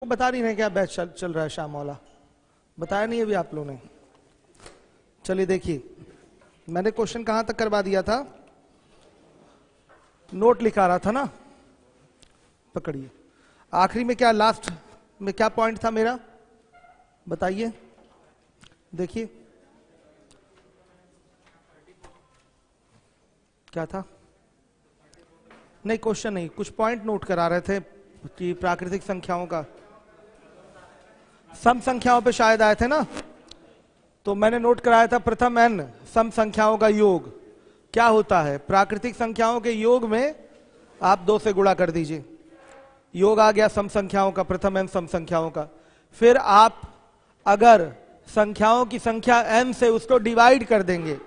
बता नहीं रहे क्या बैच चल रहा है शाम वाला? बताया नहीं अभी आप लोगों ने? चलिए देखिए, मैंने क्वेश्चन कहां तक करवा दिया था? नोट लिखा रहा था ना, पकड़िए। आखिरी में क्या, लास्ट में क्या पॉइंट था मेरा, बताइए। देखिए क्या था? नहीं क्वेश्चन नहीं, कुछ पॉइंट नोट करा रहे थे कि प्राकृतिक संख्याओं का, सम संख्याओं पे शायद आए थे ना, तो मैंने नोट कराया था प्रथम n सम संख्याओं का योग क्या होता है। प्राकृतिक संख्याओं के योग में आप 2 से गुणा कर दीजिए, योग आ गया सम संख्याओं का, प्रथम n सम संख्याओं का। फिर आप अगर संख्याओं की संख्या n से उसको डिवाइड कर देंगे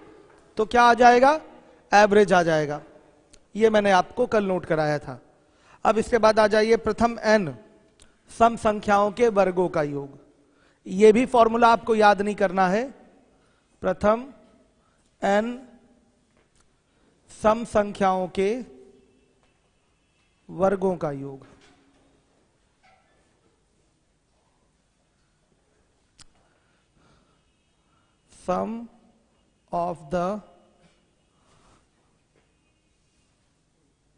तो क्या आ जाएगा? एवरेज आ जाएगा। ये मैंने आपको कल नोट कराया था। अब इसके बाद आ जाइए प्रथम n सम संख्याओं के वर्गों का योग। ये भी फॉर्मूला आपको याद नहीं करना है। प्रथम n सम संख्याओं के वर्गों का योग। Sum of the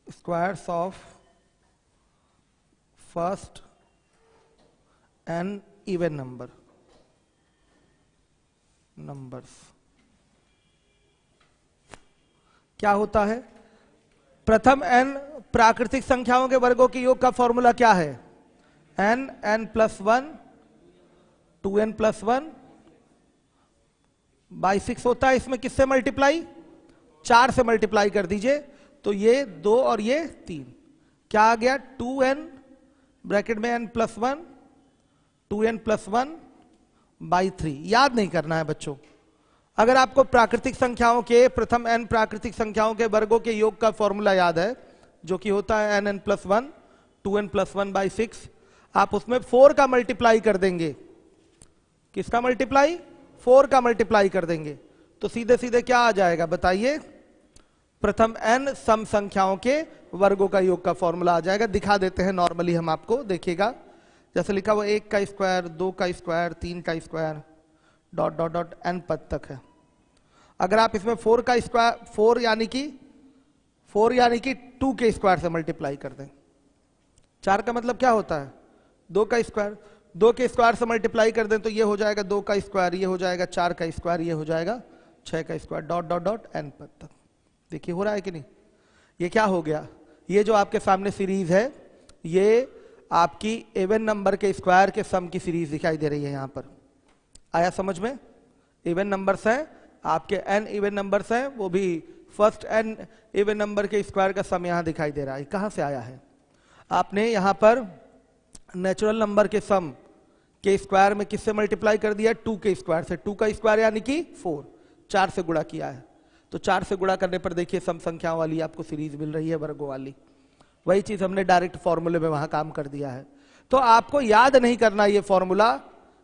squares of first n even numbers. क्या होता है? प्रथम n प्राकृतिक संख्याओं के वर्गों के योग का फॉर्मूला क्या है? n plus 1 2n plus 1 by 6 होता है। इसमें किससे मल्टीप्लाई? 4 से मल्टीप्लाई कर दीजिए तो ये 2 और ये 3, क्या आ गया? 2n ब्रैकेट में n plus 1 2n plus 1 by 3। याद नहीं करना है बच्चों। अगर आपको प्राकृतिक संख्याओं के, प्रथम n प्राकृतिक संख्याओं के वर्गों के योग का फॉर्मूला याद है, जो कि होता है n plus 1 2n plus 1 by 6, आप उसमें 4 का मल्टीप्लाई कर देंगे। किसका मल्टीप्लाई? 4 का मल्टीप्लाई कर देंगे तो सीधे सीधे क्या आ जाएगा बताइए? प्रथम n सम संख्याओं के वर्गों का योग का फॉर्मूला आ जाएगा। दिखा देते हैं नॉर्मली हम आपको, देखिएगा। जैसे लिखा हुआ 1 का स्क्वायर 2 का स्क्वायर 3 का square dot dot dot n पद तक है। अगर आप इसमें 4 का स्क्वायर 4 यानी कि 2 के स्क्वायर से मल्टीप्लाई कर दें। 4 का मतलब क्या होता है? 2 का स्क्वायर। 2 के स्क्वायर से मल्टीप्लाई कर दें तो ये हो जाएगा 2 का स्क्वायर, ये हो जाएगा 4 का स्क्वायर, ये हो जाएगा 6 का square dot dot dot n पद तक। देखिए हो रहा है कि नहीं? ये क्या हो गया? ये जो आपके सामने सीरीज है, ये आपकी इवन नंबर के स्क्वायर के सम की सीरीज दिखाई दे रही है। यहां पर आया समझ में? इवन नंबर्स हैं आपके, n इवन नंबर्स हैं, वो भी फर्स्ट n इवन नंबर के स्क्वायर का सम यहां दिखाई दे रहा है। कहां से आया है? आपने यहां पर नेचुरल नंबर के सम के स्क्वायर में किससे मल्टीप्लाई कर दिया? 2 के स्क्वायर से। 2 का स्क्वायर यानी कि 4, 4 से गुणा किया है तो 4 से गुणा करने पर देखिए सम संख्याओं वाली आपको सीरीज मिल रही है, वर्गों वाली। वही चीज हमने डायरेक्ट फॉर्मूले में वहां काम कर दिया है। तो आपको याद नहीं करना, ये फॉर्मूला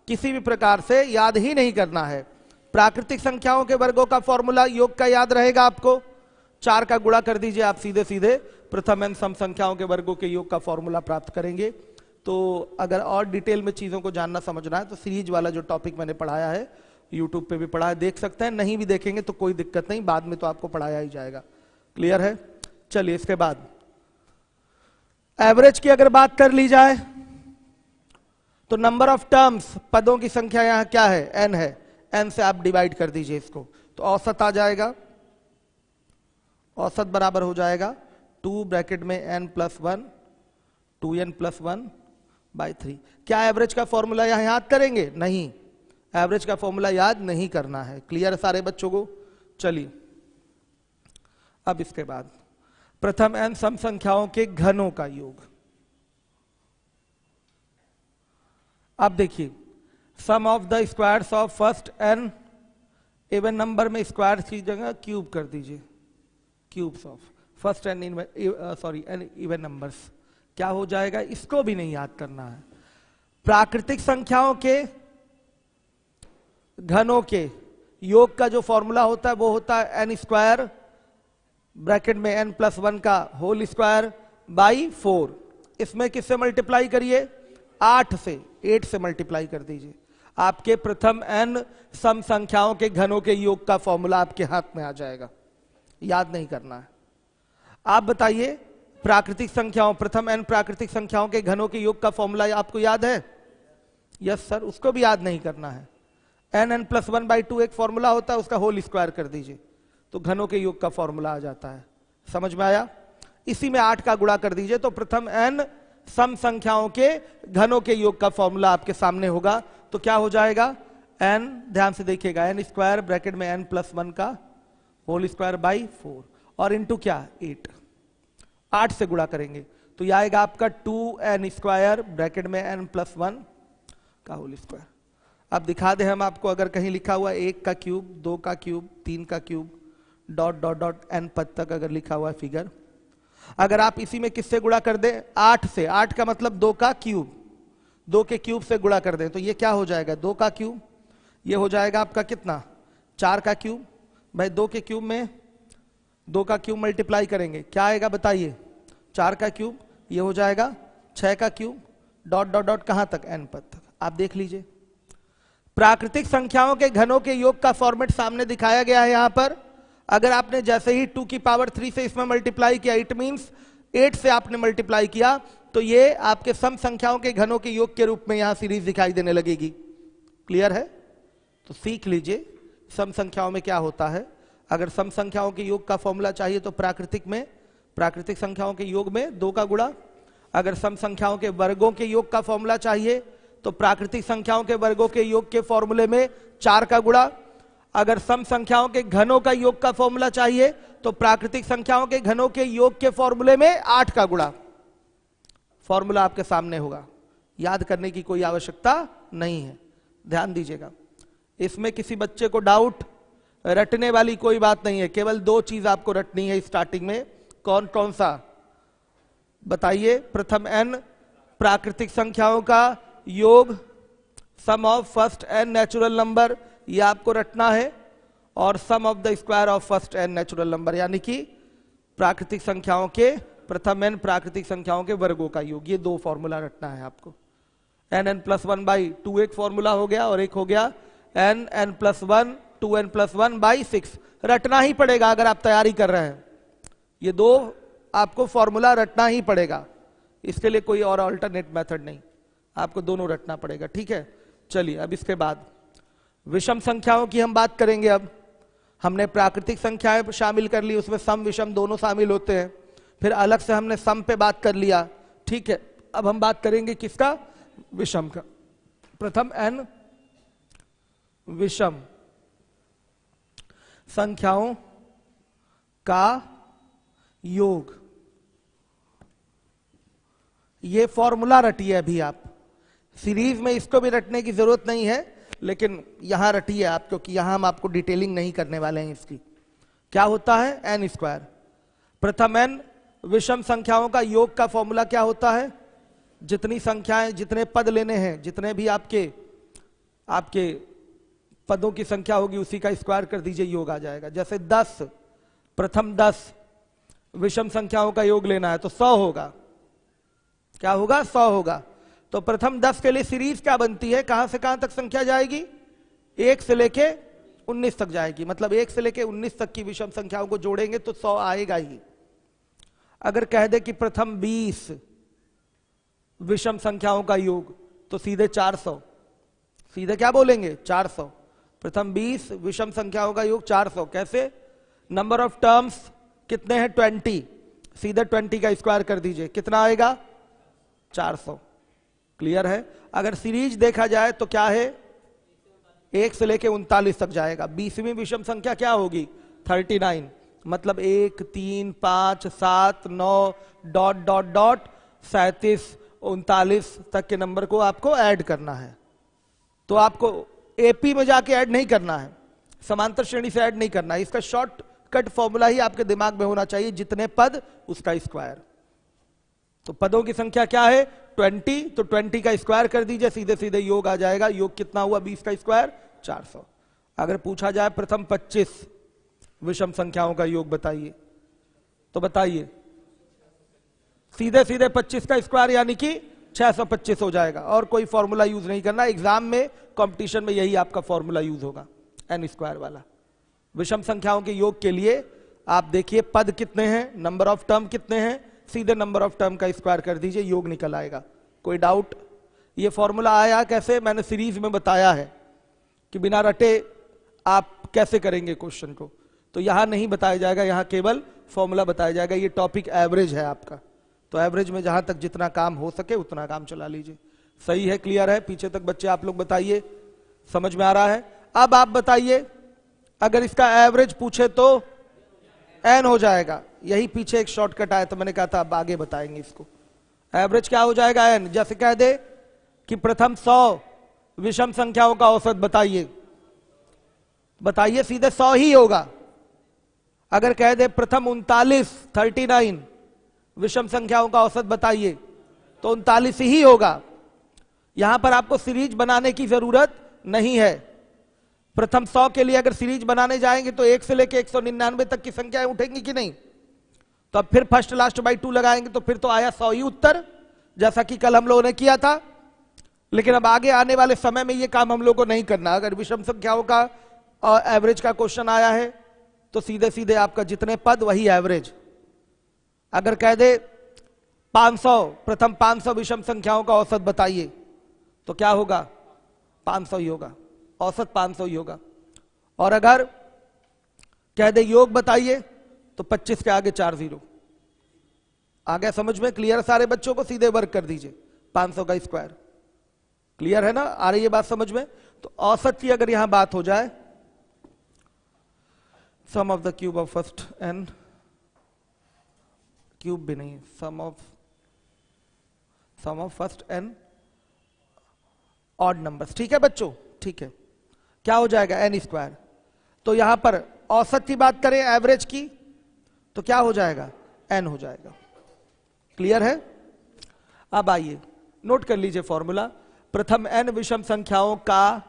किसी भी प्रकार से याद ही नहीं करना है। प्राकृतिक संख्याओं के वर्गों का फॉर्मूला योग का याद रहेगा आपको। 4 का गुणा कर दीजिए, आप सीधे सीधे प्रथम n सम संख्याओं के वर्गों के योग का फॉर्मूला प्राप्त करेंगे। तो अगर और डिटेल में चीजों को जानना समझना है तो सीरीज वाला जो टॉपिक मैंने पढ़ाया है, यूट्यूब पे भी पढ़ा है, देख सकते हैं। नहीं भी देखेंगे तो कोई दिक्कत नहीं, बाद में तो आपको पढ़ाया ही जाएगा। क्लियर है? चलिए इसके बाद एवरेज की अगर बात कर ली जाए तो नंबर ऑफ टर्म्स, पदों की संख्या यहां क्या है? n है। n से आप डिवाइड कर दीजिए इसको तो औसत आ जाएगा। औसत बराबर हो जाएगा 2 ब्रैकेट में n plus 1 2n plus 1 by 3। क्या एवरेज का फॉर्मूला यहां याद करेंगे? नहीं, एवरेज का फॉर्मूला याद नहीं करना है। क्लियर है सारे बच्चों को? चलिए अब इसके बाद प्रथम n सम संख्याओं के घनों का योग। अब देखिए, sum of the squares of first n even number में स्क्वायर की जगह क्यूब कर दीजिए, cubes of first n even numbers. क्या हो जाएगा? इसको भी नहीं याद करना है। प्राकृतिक संख्याओं के घनों के योग का जो फॉर्मूला होता है वो होता है n स्क्वायर ब्रैकेट में n प्लस 1 का होल स्क्वायर बाई 4। इसमें किससे मल्टीप्लाई करिए? 8 से मल्टीप्लाई कर दीजिए। आपके प्रथम n सम संख्याओं के घनों के योग का फॉर्मूला आपके हाथ में आ जाएगा, याद नहीं करना है। आप बताइए, प्राकृतिक संख्याओं, प्रथम n प्राकृतिक संख्याओं के घनों के योग का फॉर्मूला आपको याद है? यस सर, उसको भी याद नहीं करना है। n+1/2 एक फॉर्मूला होता है, उसका होल स्क्वायर कर दीजिए तो घनों के योग का फॉर्मूला आ जाता है। समझ में आया? इसी में 8 का गुणा कर दीजिए तो प्रथम n सम संख्याओं के घनों के योग का फॉर्मूला आपके सामने होगा। तो क्या हो जाएगा? n, ध्यान से देखिएगा, n² ब्रैकेट में n+1 का होल स्क्वायर बाई 4 और इंटू क्या? 8 से गुणा करेंगे तो यह आएगा आपका 2n² ब्रैकेट में n+1 का होल स्क्वायर। अब दिखा दे हम आपको, अगर कहीं लिखा हुआ 1 का क्यूब, 2 का क्यूब, 3 का cube, dot dot dot n पद तक अगर लिखा हुआ है फिगर, अगर आप इसी में किससे गुणा कर दें? 8 से। 8 का मतलब 2 का क्यूब, 2 के क्यूब से गुणा कर दें तो ये क्या हो जाएगा? 2 का क्यूब। ये हो जाएगा आपका कितना? 4 का क्यूब। भाई 2 के क्यूब में 2 का क्यूब मल्टीप्लाई करेंगे, क्या आएगा बताइए? 4 का क्यूब। ये हो जाएगा 6 का क्यूब, डॉट डॉट डॉट कहां तक? n पद तक। आप देख लीजिए, प्राकृतिक संख्याओं के घनों के योग का फॉर्मेट सामने दिखाया गया है। यहां पर अगर आपने जैसे ही 2 की पावर 3 से इसमें मल्टीप्लाई किया, इट मींस 8 से आपने मल्टीप्लाई किया तो ये आपके सम संख्याओं के घनों के योग के रूप में यहां सीरीज दिखाई देने लगेगी। क्लियर है? तो सीख लीजिए सम संख्याओं में क्या होता है। अगर सम संख्याओं के योग का फॉर्मूला चाहिए तो प्राकृतिक संख्याओं के योग में 2 का गुणा। अगर सम संख्याओं के वर्गों के योग का फॉर्मूला चाहिए तो प्राकृतिक संख्याओं के वर्गों के योग के फॉर्मूले में 4 का गुणा। अगर सम संख्याओं के घनों का योग का फॉर्मूला चाहिए तो प्राकृतिक संख्याओं के घनों के योग के फॉर्मूले में 8 का गुणा। फॉर्मूला आपके सामने होगा, याद करने की कोई आवश्यकता नहीं है। ध्यान दीजिएगा, इसमें किसी बच्चे को डाउट, रटने वाली कोई बात नहीं है। केवल 2 चीज आपको रटनी है स्टार्टिंग में। कौन कौन सा बताइए? प्रथम n प्राकृतिक संख्याओं का योग, sum of first n natural number, ये आपको रटना है, और sum of the square of first n natural number, यानी कि प्राकृतिक संख्याओं के प्रथम n प्राकृतिक संख्याओं के वर्गों का योग। ये 2 फॉर्मूला रटना है आपको। n+1/2 एक फॉर्मूला हो गया, और एक हो गया n+1 2n+1/6। रटना ही पड़ेगा अगर आप तैयारी कर रहे हैं। ये 2 आपको फॉर्मूला रटना ही पड़ेगा, इसके लिए कोई और अल्टरनेट मेथड नहीं, आपको दोनों रटना पड़ेगा। ठीक है, चलिए अब इसके बाद विषम संख्याओं की हम बात करेंगे। अब हमने प्राकृतिक संख्याएं शामिल कर ली, उसमें सम विषम दोनों शामिल होते हैं। फिर अलग से हमने सम पे बात कर लिया। ठीक है, अब हम बात करेंगे किसका? विषम का। प्रथम n विषम संख्याओं का योग, ये फॉर्मूला रटिए। अभी आप सीरीज में इसको भी रटने की जरूरत नहीं है, लेकिन यहां रटिए आप, क्योंकि यहां हम आपको डिटेलिंग नहीं करने वाले हैं इसकी। क्या होता है? n²। प्रथम n विषम संख्याओं का योग का फॉर्मूला क्या होता है? जितनी संख्याएं, जितने पद लेने हैं, जितने भी आपके पदों की संख्या होगी उसी का स्क्वायर कर दीजिए, योग आ जाएगा। जैसे 10, प्रथम 10 विषम संख्याओं का योग लेना है तो 100 होगा। क्या होगा? 100 होगा। तो प्रथम 10 के लिए सीरीज क्या बनती है? कहां से कहां तक संख्या जाएगी? 1 से लेके 19 तक जाएगी। मतलब 1 से लेके 19 तक की विषम संख्याओं को जोड़ेंगे तो 100 आएगा ही। अगर कह दे कि प्रथम 20 विषम संख्याओं का योग तो सीधे 400। सीधे क्या बोलेंगे? 400। प्रथम 20 विषम संख्याओं का योग 400। कैसे? नंबर ऑफ टर्म्स कितने हैं? 20। सीधे 20 का स्क्वायर कर दीजिए, कितना आएगा? 400। क्लियर है? अगर सीरीज देखा जाए तो क्या है? 1 से लेके 39 तक जाएगा। 20वीं विषम संख्या क्या होगी? 39। मतलब 1 3 5 7 9 डॉट डॉट डॉट 37 39 तक के नंबर को आपको ऐड करना है। तो आपको एपी में जाके ऐड नहीं करना है, समांतर श्रेणी से ऐड नहीं करना है। इसका शॉर्टकट फॉर्मूला ही आपके दिमाग में होना चाहिए, जितने पद उसका स्क्वायर। तो पदों की संख्या क्या है? 20। तो 20 का स्क्वायर कर दीजिए, सीधे सीधे योग आ जाएगा। योग कितना हुआ? 20 का स्क्वायर 400। अगर पूछा जाए प्रथम 25 विषम संख्याओं का योग बताइए, तो बताइए। सीधे सीधे 25 का स्क्वायर यानी कि 625 हो जाएगा, और कोई फॉर्मूला यूज नहीं करना। एग्जाम में कंपटीशन में यही आपका फॉर्मूला यूज होगा, एन स्क्वायर वाला। विषम संख्याओं के योग के लिए आप देखिए पद कितने हैं, नंबर ऑफ टर्म कितने हैं, सीधे नंबर ऑफ टर्म का स्क्वायर कर दीजिए, योग निकल आएगा। कोई डाउट? ये फॉर्मूला आया कैसे, मैंने सीरीज में बताया है कि बिना रटे आप कैसे करेंगे क्वेश्चन को, तो यहां नहीं बताया जाएगा, यहां केवल फॉर्मूला बताया जाएगा। ये टॉपिक एवरेज है आपका, तो एवरेज में जहां तक जितना काम हो सके उतना काम चला लीजिए। सही है, क्लियर है? पीछे तक बच्चे आप लोग बताइए, समझ में आ रहा है? अब आप बताइए, अगर इसका एवरेज पूछे तो एन हो जाएगा। यही पीछे एक शॉर्टकट आया, तो मैंने कहा था अब आगे बताएंगे इसको। एवरेज क्या हो जाएगा? एन। जैसे कह दे कि प्रथम 100 विषम संख्याओं का औसत बताइए, बताइए सीधे 100 ही होगा। अगर कह दे प्रथम 39 विषम संख्याओं का औसत बताइए, तो 39 ही होगा। यहां पर आपको सीरीज बनाने की जरूरत नहीं है। प्रथम 100 के लिए अगर सीरीज बनाने जाएंगे तो 1 से लेकर 199 तक की संख्याएं उठेंगी कि नहीं? तो अब फिर फर्स्ट लास्ट बाई 2 लगाएंगे तो फिर तो आया 100 ही उत्तर, जैसा कि कल हम लोगों ने किया था। लेकिन अब आगे आने वाले समय में ये काम हम लोग को नहीं करना। अगर विषम संख्याओं का एवरेज का क्वेश्चन आया है तो सीधे सीधे आपका जितने पद वही एवरेज। अगर कह दे 500 प्रथम 500 विषम संख्याओं का औसत बताइए, तो क्या होगा? 500 ही होगा, औसत 500 ही होगा। और अगर कह दे योग बताइए, तो 25 के आगे 4 0 आ गया। समझ में? क्लियर? सारे बच्चों को सीधे वर्क कर दीजिए, 500 का स्क्वायर। क्लियर है ना? आ रही है बात समझ में? तो औसत की अगर यहां बात हो जाए, sum of the cube of first n, cube भी नहीं, sum of first n odd numbers. ठीक है बच्चों? ठीक है। क्या हो जाएगा? N square. तो यहां पर औसत की बात करें, एवरेज की, तो क्या हो जाएगा? एन हो जाएगा। क्लियर है? अब आइए नोट कर लीजिए फॉर्मूला। प्रथम एन विषम संख्याओं का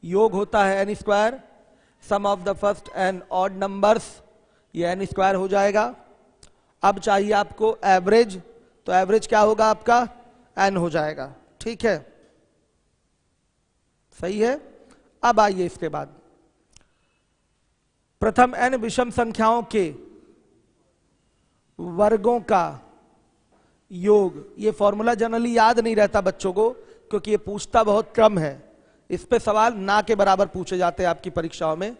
योग होता है n square, sum of the first n odd numbers, ये एन स्क्वायर हो जाएगा। अब चाहिए आपको एवरेज, तो एवरेज क्या होगा आपका? एन हो जाएगा। ठीक है, सही है। अब आइए इसके बाद, प्रथम एन विषम संख्याओं के वर्गों का योग। ये फॉर्मूला जनरली याद नहीं रहता बच्चों को, क्योंकि ये पूछता बहुत कम है। इस पे सवाल ना के बराबर पूछे जाते हैं आपकी परीक्षाओं में।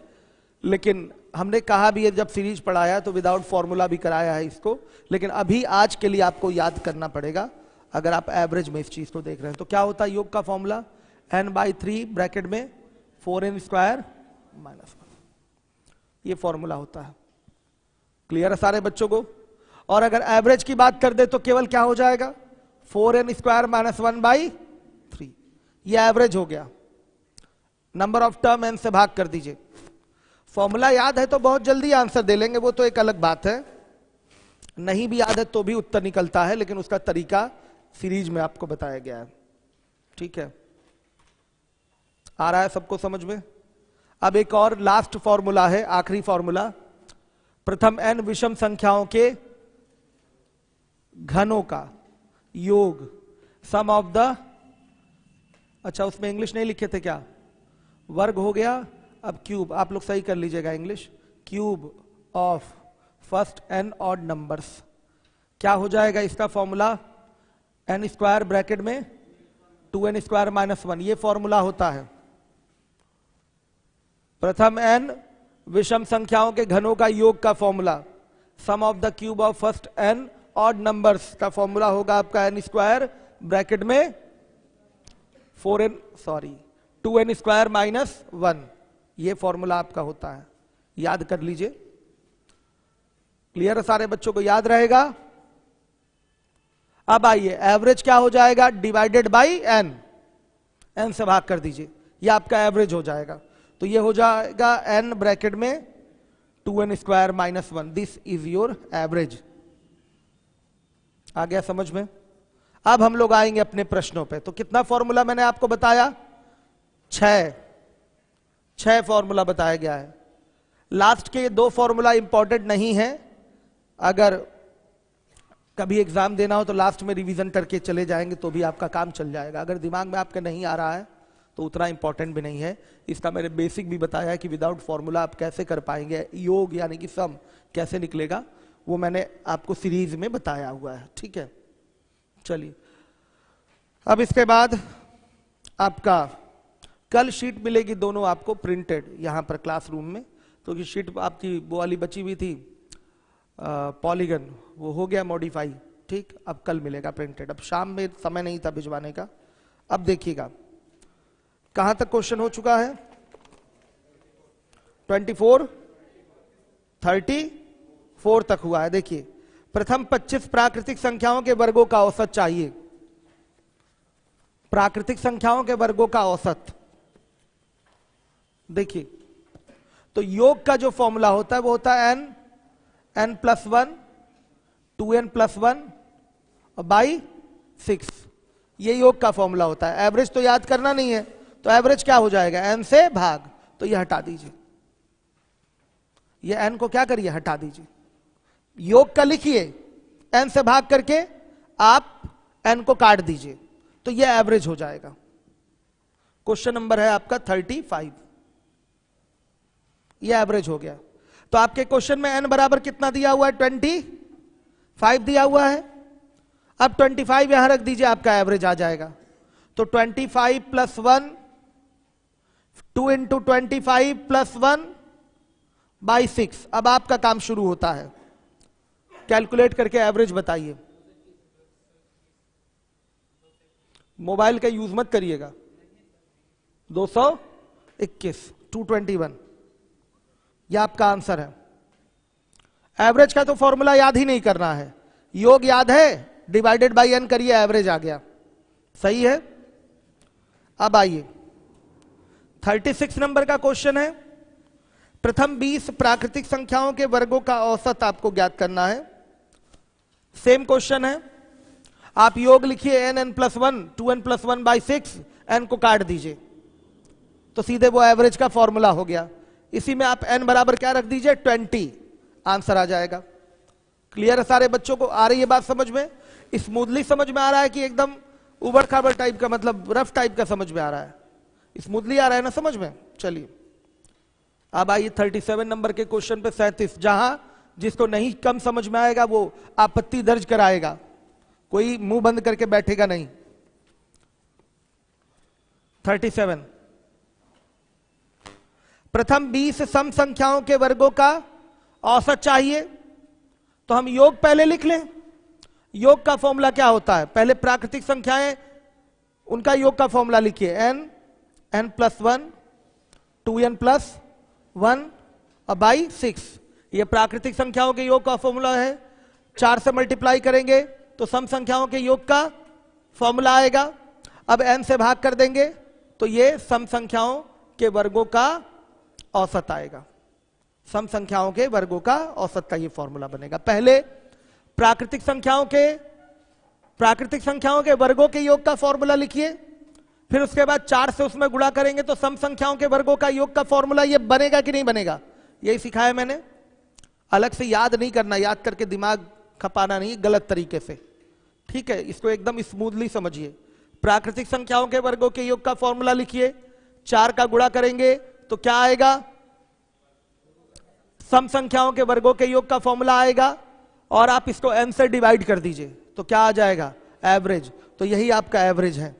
लेकिन हमने कहा भी है, जब सीरीज पढ़ाया तो विदाउट फॉर्मूला भी कराया है इसको। लेकिन अभी आज के लिए आपको याद करना पड़ेगा, अगर आप एवरेज में इस चीज को देख रहे हैं। तो क्या होता है योग का फॉर्मूला? n/3 ब्रैकेट में 4n स्क्वायर -1, ये फॉर्मूला होता है। क्लियर है सारे बच्चों को? और अगर एवरेज की बात कर दे तो केवल क्या हो जाएगा? 4n स्क्वायर -1/3, ये एवरेज हो गया। नंबर ऑफ टर्म n से भाग कर दीजिए। फॉर्मूला याद है तो बहुत जल्दी आंसर दे लेंगे, वो तो एक अलग बात है। नहीं भी याद है तो भी उत्तर निकलता है, लेकिन उसका तरीका सीरीज में आपको बताया गया है। ठीक है, आ रहा है सबको समझ में? अब एक और लास्ट फॉर्मूला है, आखिरी फॉर्मूला। प्रथम n विषम संख्याओं के घनों का योग, सम ऑफ द, अच्छा उसमें इंग्लिश नहीं लिखे थे क्या? वर्ग हो गया। अब क्यूब, आप लोग सही कर लीजिएगा English. Cube of first n odd numbers. क्या हो जाएगा इसका फॉर्मूला? एन स्क्वायर ब्रैकेट में 2n स्क्वायर -1, ये फॉर्मूला होता है। प्रथम एन विषम संख्याओं के घनों का योग का formula, sum of the cube of first n odd numbers का फॉर्मूला होगा आपका n स्क्वायर ब्रैकेट में 2n स्क्वायर -1, ये फॉर्मूला आपका होता है। याद कर लीजिए। क्लियर है सारे बच्चों को? याद रहेगा। अब आइए, एवरेज क्या हो जाएगा? डिवाइडेड बाई n, n से भाग कर दीजिए, ये आपका एवरेज हो जाएगा। तो ये हो जाएगा n ब्रैकेट में 2n square -1, this is your average. आ गया समझ में? अब हम लोग आएंगे अपने प्रश्नों पे। तो कितना फॉर्मूला मैंने आपको बताया? 6 फॉर्मूला बताया गया है। लास्ट के ये 2 फॉर्मूला इंपॉर्टेंट नहीं है। अगर कभी एग्जाम देना हो तो लास्ट में रिवीजन करके चले जाएंगे तो भी आपका काम चल जाएगा। अगर दिमाग में आपके नहीं आ रहा है तो उतना इंपॉर्टेंट भी नहीं है। इसका मैंने बेसिक भी बताया है कि विदाउट फॉर्मूला आप कैसे कर पाएंगे, योग यानी कि सम कैसे निकलेगा, वो मैंने आपको सीरीज में बताया हुआ है। ठीक है, चलिए अब इसके बाद आपका कल शीट मिलेगी दोनों आपको प्रिंटेड यहाँ पर क्लासरूम में। तो ये शीट आपकी वो वाली बची हुई थी पॉलीगन, वो हो गया मॉडिफाई। ठीक, अब कल मिलेगा प्रिंटेड। अब शाम में समय नहीं था भिजवाने का। अब देखिएगा कहां तक क्वेश्चन हो चुका है, 24 34 तक हुआ है। देखिए प्रथम 25 प्राकृतिक संख्याओं के वर्गों का औसत चाहिए। प्राकृतिक संख्याओं के वर्गों का औसत देखिए, तो योग का जो फॉर्मूला होता है वो होता है n+1 2n+1 बाई 6, ये योग का फॉर्मूला होता है। एवरेज तो याद करना नहीं है, तो एवरेज क्या हो जाएगा, n से भाग, तो ये हटा दीजिए, ये n को क्या करिए हटा दीजिए, योग का लिखिए, n से भाग करके आप n को काट दीजिए, तो ये एवरेज हो जाएगा। क्वेश्चन नंबर है आपका 35, ये एवरेज हो गया। तो आपके क्वेश्चन में n बराबर कितना दिया हुआ है, 25 दिया हुआ है। अब 25 यहां रख दीजिए, आपका एवरेज आ जाएगा। तो 25 + 1 2 × 25 + 1 बाई 6। अब आपका काम शुरू होता है, कैलकुलेट करके एवरेज बताइए। मोबाइल का यूज मत करिएगा। 221 221, यह आपका आंसर है। एवरेज का तो फॉर्मूला याद ही नहीं करना है, योग याद है, डिवाइडेड बाय n करिए, एवरेज आ गया। सही है। अब आइए 36 नंबर का क्वेश्चन है, प्रथम 20 प्राकृतिक संख्याओं के वर्गों का औसत आपको ज्ञात करना है। सेम क्वेश्चन है, आप योग लिखिए n+1 2n+1 बाई 6, n को काट दीजिए, तो सीधे वो एवरेज का फॉर्मूला हो गया। इसी में आप n बराबर क्या रख दीजिए, 20, आंसर आ जाएगा। क्लियर है सारे बच्चों को, आ रही है बात समझ में, स्मूथली समझ में आ रहा है कि एकदम उबड़ खाबड़ टाइप का, मतलब रफ टाइप का समझ में आ रहा है, स्मूथली आ रहा है ना समझ में। चलिए अब आइए 37 नंबर के क्वेश्चन पे 37, जहां जिसको नहीं कम समझ में आएगा वो आपत्ति दर्ज कराएगा, कोई मुंह बंद करके बैठेगा नहीं। 37, प्रथम 20 सम संख्याओं के वर्गों का औसत चाहिए। तो हम योग पहले लिख लें। योग का फॉर्मूला क्या होता है, पहले प्राकृतिक संख्याएं उनका योग का फॉर्मूला लिखिए, n+1 2n+1 बाई 6, ये प्राकृतिक संख्याओं के योग का फॉर्मूला है। 4 से मल्टीप्लाई करेंगे तो सम संख्याओं के योग का फॉर्मूला आएगा। अब n से भाग कर देंगे तो ये सम संख्याओं के वर्गों का औसत आएगा। सम संख्याओं के वर्गों का औसत का ये फॉर्मूला बनेगा। पहले प्राकृतिक संख्याओं के वर्गों के योग का फॉर्मूला लिखिए, फिर उसके बाद 4 से उसमें गुणा करेंगे तो सम संख्याओं के वर्गों का योग का फॉर्मूला ये बनेगा कि नहीं बनेगा, यही सिखाया मैंने। अलग से याद नहीं करना, याद करके दिमाग खपाना नहीं गलत तरीके से, ठीक है। इसको एकदम स्मूथली समझिए। प्राकृतिक संख्याओं के वर्गों के योग का फॉर्मूला लिखिए, 4 का गुणा करेंगे तो क्या आएगा, सम संख्याओं के वर्गों के योग का फॉर्मूला आएगा, और आप इसको n से डिवाइड कर दीजिए तो क्या आ जाएगा, एवरेज। तो यही आपका एवरेज है,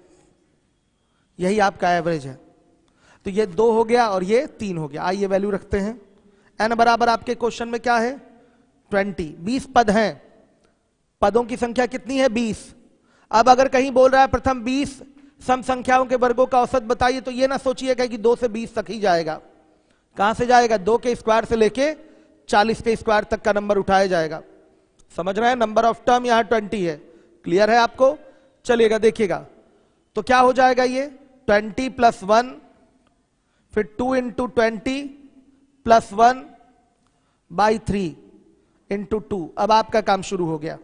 यही आपका एवरेज है। तो ये 2 हो गया और ये 3 हो गया। आइए वैल्यू रखते हैं। n बराबर आपके क्वेश्चन में क्या है, 20। 20 पद हैं, पदों की संख्या कितनी है, 20। अब अगर कहीं बोल रहा है प्रथम 20 सम संख्याओं के वर्गों का औसत बताइए, तो ये ना सोचिएगा कि 2 से 20 तक ही जाएगा। कहां से जाएगा, 2 के स्क्वायर से लेके 40 के स्क्वायर तक का नंबर उठाया जाएगा। समझ रहे हैं, नंबर ऑफ टर्म यहां 20 है। क्लियर है आपको। चलिएगा देखिएगा, तो क्या हो जाएगा, ये 20 + 1, फिर 2 × 20 + 1 बाई 3 × 2। अब आपका काम शुरू हो गया,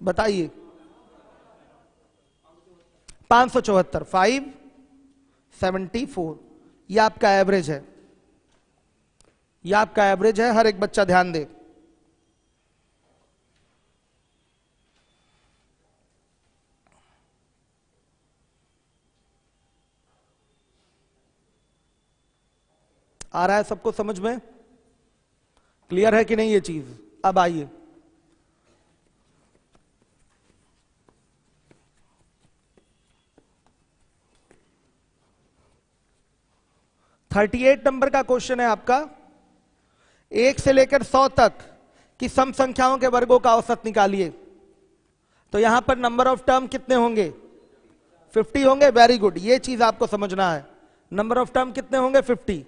बताइए। 574 574, यह आपका एवरेज है, यह आपका एवरेज है। हर एक बच्चा ध्यान दे। आ रहा है सबको समझ में? क्लियर है कि नहीं ये चीज? अब आइए, थर्टी 38 नंबर का क्वेश्चन है आपका। 1 से लेकर 100 तक की सम संख्याओं के वर्गों का औसत निकालिए। तो यहां पर नंबर ऑफ टर्म कितने होंगे? 50 होंगे। वेरी गुड, ये चीज आपको समझना है। नंबर ऑफ टर्म कितने होंगे? 50।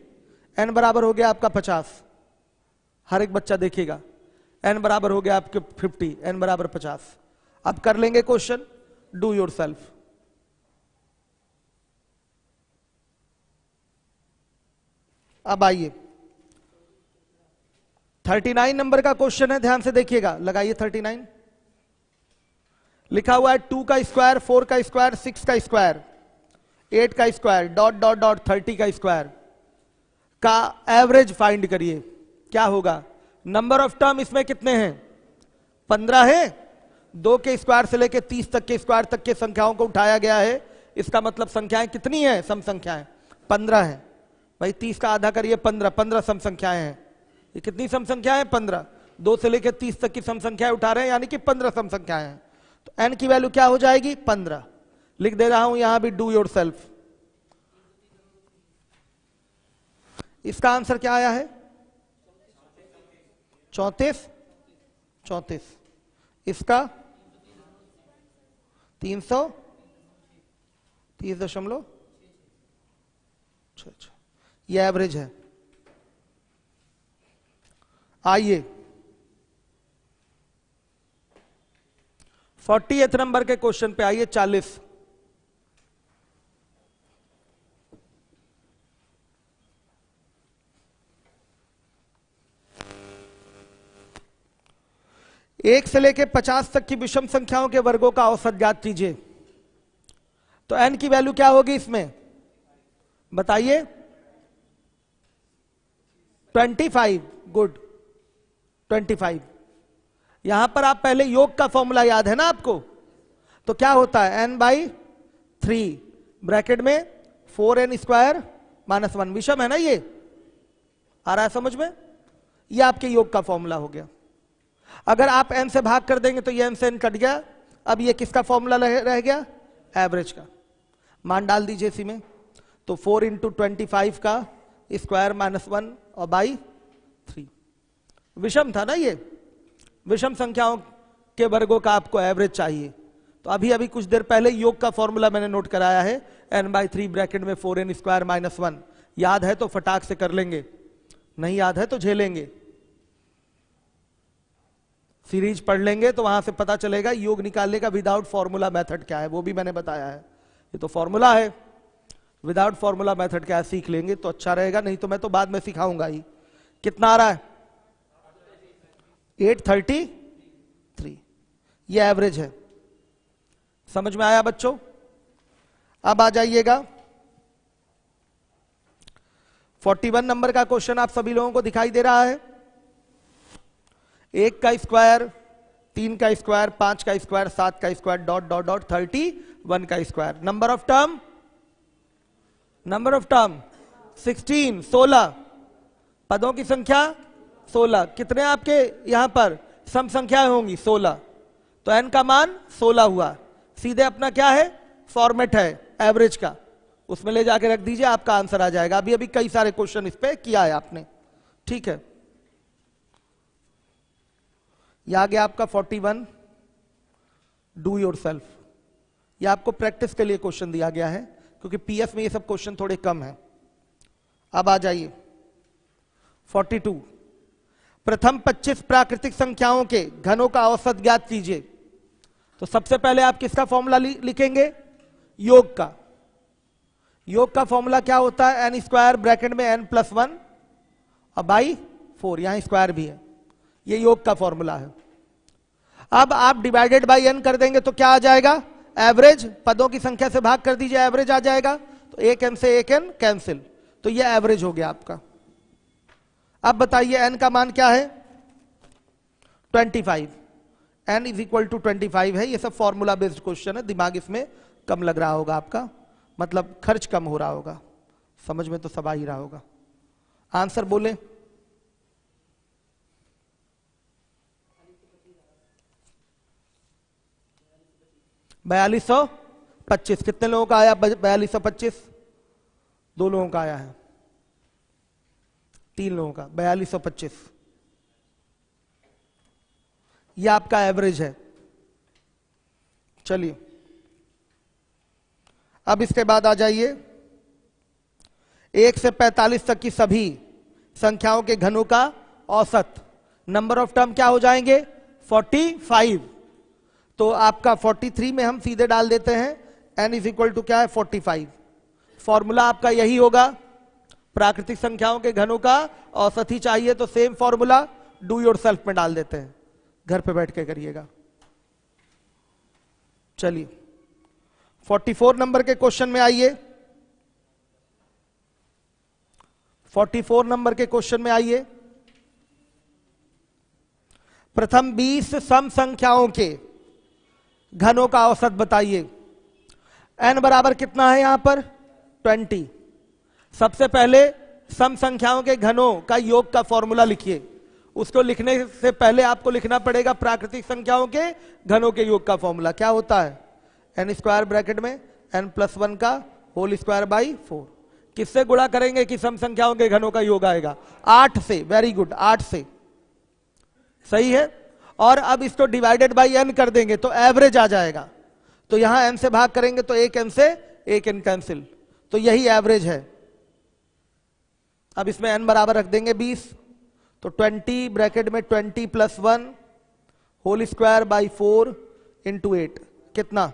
एन बराबर हो गया आपका 50। हर एक बच्चा देखेगा, एन बराबर हो गया आपके 50, एन बराबर 50। अब कर लेंगे क्वेश्चन, डू योर सेल्फ। अब आइए, 39 नंबर का क्वेश्चन है, ध्यान से देखिएगा, लगाइए 39। लिखा हुआ है 2 का स्क्वायर, 4 का स्क्वायर, 6 का स्क्वायर, 8 का स्क्वायर, डॉट डॉट डॉट 30 का स्क्वायर का एवरेज फाइंड करिए। क्या होगा? नंबर ऑफ टर्म इसमें कितने हैं? 15 है। 2 के स्क्वायर से लेकर 30 तक के स्क्वायर तक के संख्याओं को उठाया गया है। इसका मतलब संख्याएं कितनी हैं? सम संख्याएं 15 है। भाई 30 का आधा करिए 15, 15 सम संख्याएं हैं। ये कितनी सम संख्याएं हैं? 15। 2 से लेकर 30 तक की सम संख्याएं उठा रहे हैं, यानी कि 15 सम संख्याएं हैं। तो n की वैल्यू क्या हो जाएगी? 15। लिख दे रहा हूं यहां भी, डू योर सेल्फ। इसका आंसर क्या आया है? 34। 34। इसका 330.6। ये एवरेज है। आइए 48 नंबर के क्वेश्चन पे आइए, 40। एक से लेकर 50 तक की विषम संख्याओं के वर्गों का औसत ज्ञात कीजिए। तो n की वैल्यू क्या होगी इसमें? बताइए। 25। गुड, 25। यहां पर आप पहले योग का फॉर्मूला याद है ना आपको? तो क्या होता है? n/3 ब्रैकेट में 4n स्क्वायर माइनस 1। विषम है ना ये? आ रहा है समझ में? ये आपके योग का फॉर्मूला हो गया। अगर आप n से भाग कर देंगे तो ये n से n कट गया। अब ये किसका फॉर्मूला रह गया? एवरेज का। मान डाल दीजिए इसी में। तो 4 × 25 का स्क्वायर माइनस 1 और बाई 3। विषम था ना ये? विषम संख्याओं के वर्गों का आपको एवरेज चाहिए। तो अभी अभी कुछ देर पहले योग का फॉर्मूला मैंने नोट कराया है, n/3 ब्रैकेट में 4n स्क्वायर माइनस 1। याद है तो फटाक से कर लेंगे, नहीं याद है तो झेलेंगे। सीरीज पढ़ लेंगे तो वहां से पता चलेगा योग निकालने का विदाउट फॉर्मूला मेथड क्या है, वो भी मैंने बताया है। ये तो फॉर्मूला है, विदाउट फॉर्मूला मेथड क्या है सीख लेंगे तो अच्छा रहेगा, नहीं तो मैं तो बाद में सिखाऊंगा ही। कितना आ रहा है? 833। ये एवरेज है। समझ में आया बच्चों? अब आ जाइएगा 41 नंबर का क्वेश्चन आप सभी लोगों को दिखाई दे रहा है। 1 का स्क्वायर, 3 का स्क्वायर, 5 का स्क्वायर, 7 का स्क्वायर, डॉट डॉट डॉट 31 का स्क्वायर। Number of term 16। 16 पदों की संख्या 16। कितने आपके यहां पर सम संख्याएं होंगी? 16। तो n का मान 16 हुआ। सीधे अपना क्या है? फॉर्मेट है एवरेज का, उसमें ले जाके रख दीजिए, आपका आंसर आ जाएगा। अभी अभी कई सारे क्वेश्चन इस पे किया है आपने, ठीक है। यह आ गया आपका 41, डू योर सेल्फ। यह आपको प्रैक्टिस के लिए क्वेश्चन दिया गया है, क्योंकि पीएस में ये सब क्वेश्चन थोड़े कम है। अब आ जाइए 42। प्रथम 25 प्राकृतिक संख्याओं के घनों का औसत ज्ञात कीजिए। तो सबसे पहले आप किसका फॉर्मूला लिखेंगे? योग का। योग का फॉर्मूला क्या होता है? n स्क्वायर ब्रैकेट में n+1 और बाई 4। यहां स्क्वायर भी है, ये योग का फॉर्मूला है। अब आप डिवाइडेड बाई n कर देंगे तो क्या आ जाएगा? एवरेज। पदों की संख्या से भाग कर दीजिए, एवरेज आ जाएगा। तो 1n से 1n कैंसिल, तो ये एवरेज हो गया आपका। अब बताइए n का मान क्या है? 25। n इज इक्वल टू 25 है। ये सब फॉर्मूला बेस्ड क्वेश्चन है, दिमाग इसमें कम लग रहा होगा आपका, मतलब खर्च कम हो रहा होगा, समझ में तो सब आ ही रहा होगा। आंसर बोले। 4225। कितने लोगों का आया 4225? 2 लोगों का आया है, 3 लोगों का 4225। ये आपका एवरेज है। चलिए अब इसके बाद आ जाइए 1 से 45 तक की सभी संख्याओं के घनों का औसत। नंबर ऑफ टर्म क्या हो जाएंगे? 45। तो आपका 43 में हम सीधे डाल देते हैं n इज इक्वल टू क्या है? 45। फॉर्मूला आपका यही होगा, प्राकृतिक संख्याओं के घनों का औसत ही चाहिए तो सेम फॉर्मूला डू योरसेल्फ में डाल देते हैं, घर पे बैठ के करिएगा। चलिए 44 नंबर के क्वेश्चन में आइए। 44 नंबर के क्वेश्चन में आइए। प्रथम 20 सम संख्याओं के घनों का औसत बताइए। n बराबर कितना है यहां पर? 20। सबसे पहले सम संख्याओं के घनों का योग का फॉर्मूला लिखिए। उसको लिखने से पहले आपको लिखना पड़ेगा प्राकृतिक संख्याओं के घनों के योग का फॉर्मूला। क्या होता है? n स्क्वायर ब्रैकेट में n+1 का होल स्क्वायर बाई 4। किससे गुणा करेंगे कि सम संख्याओं के घनों का योग आएगा? 8 से। वेरी गुड, 8 से सही है। और अब इसको डिवाइडेड बाई n कर देंगे तो एवरेज आ जाएगा। तो यहां n से भाग करेंगे तो एक n से एक n कैंसिल, तो यही एवरेज है। अब इसमें n बराबर रख देंगे 20, तो 20 ब्रैकेट में 20 + 1 होल स्क्वायर बाई 4 इंटू 8 कितना?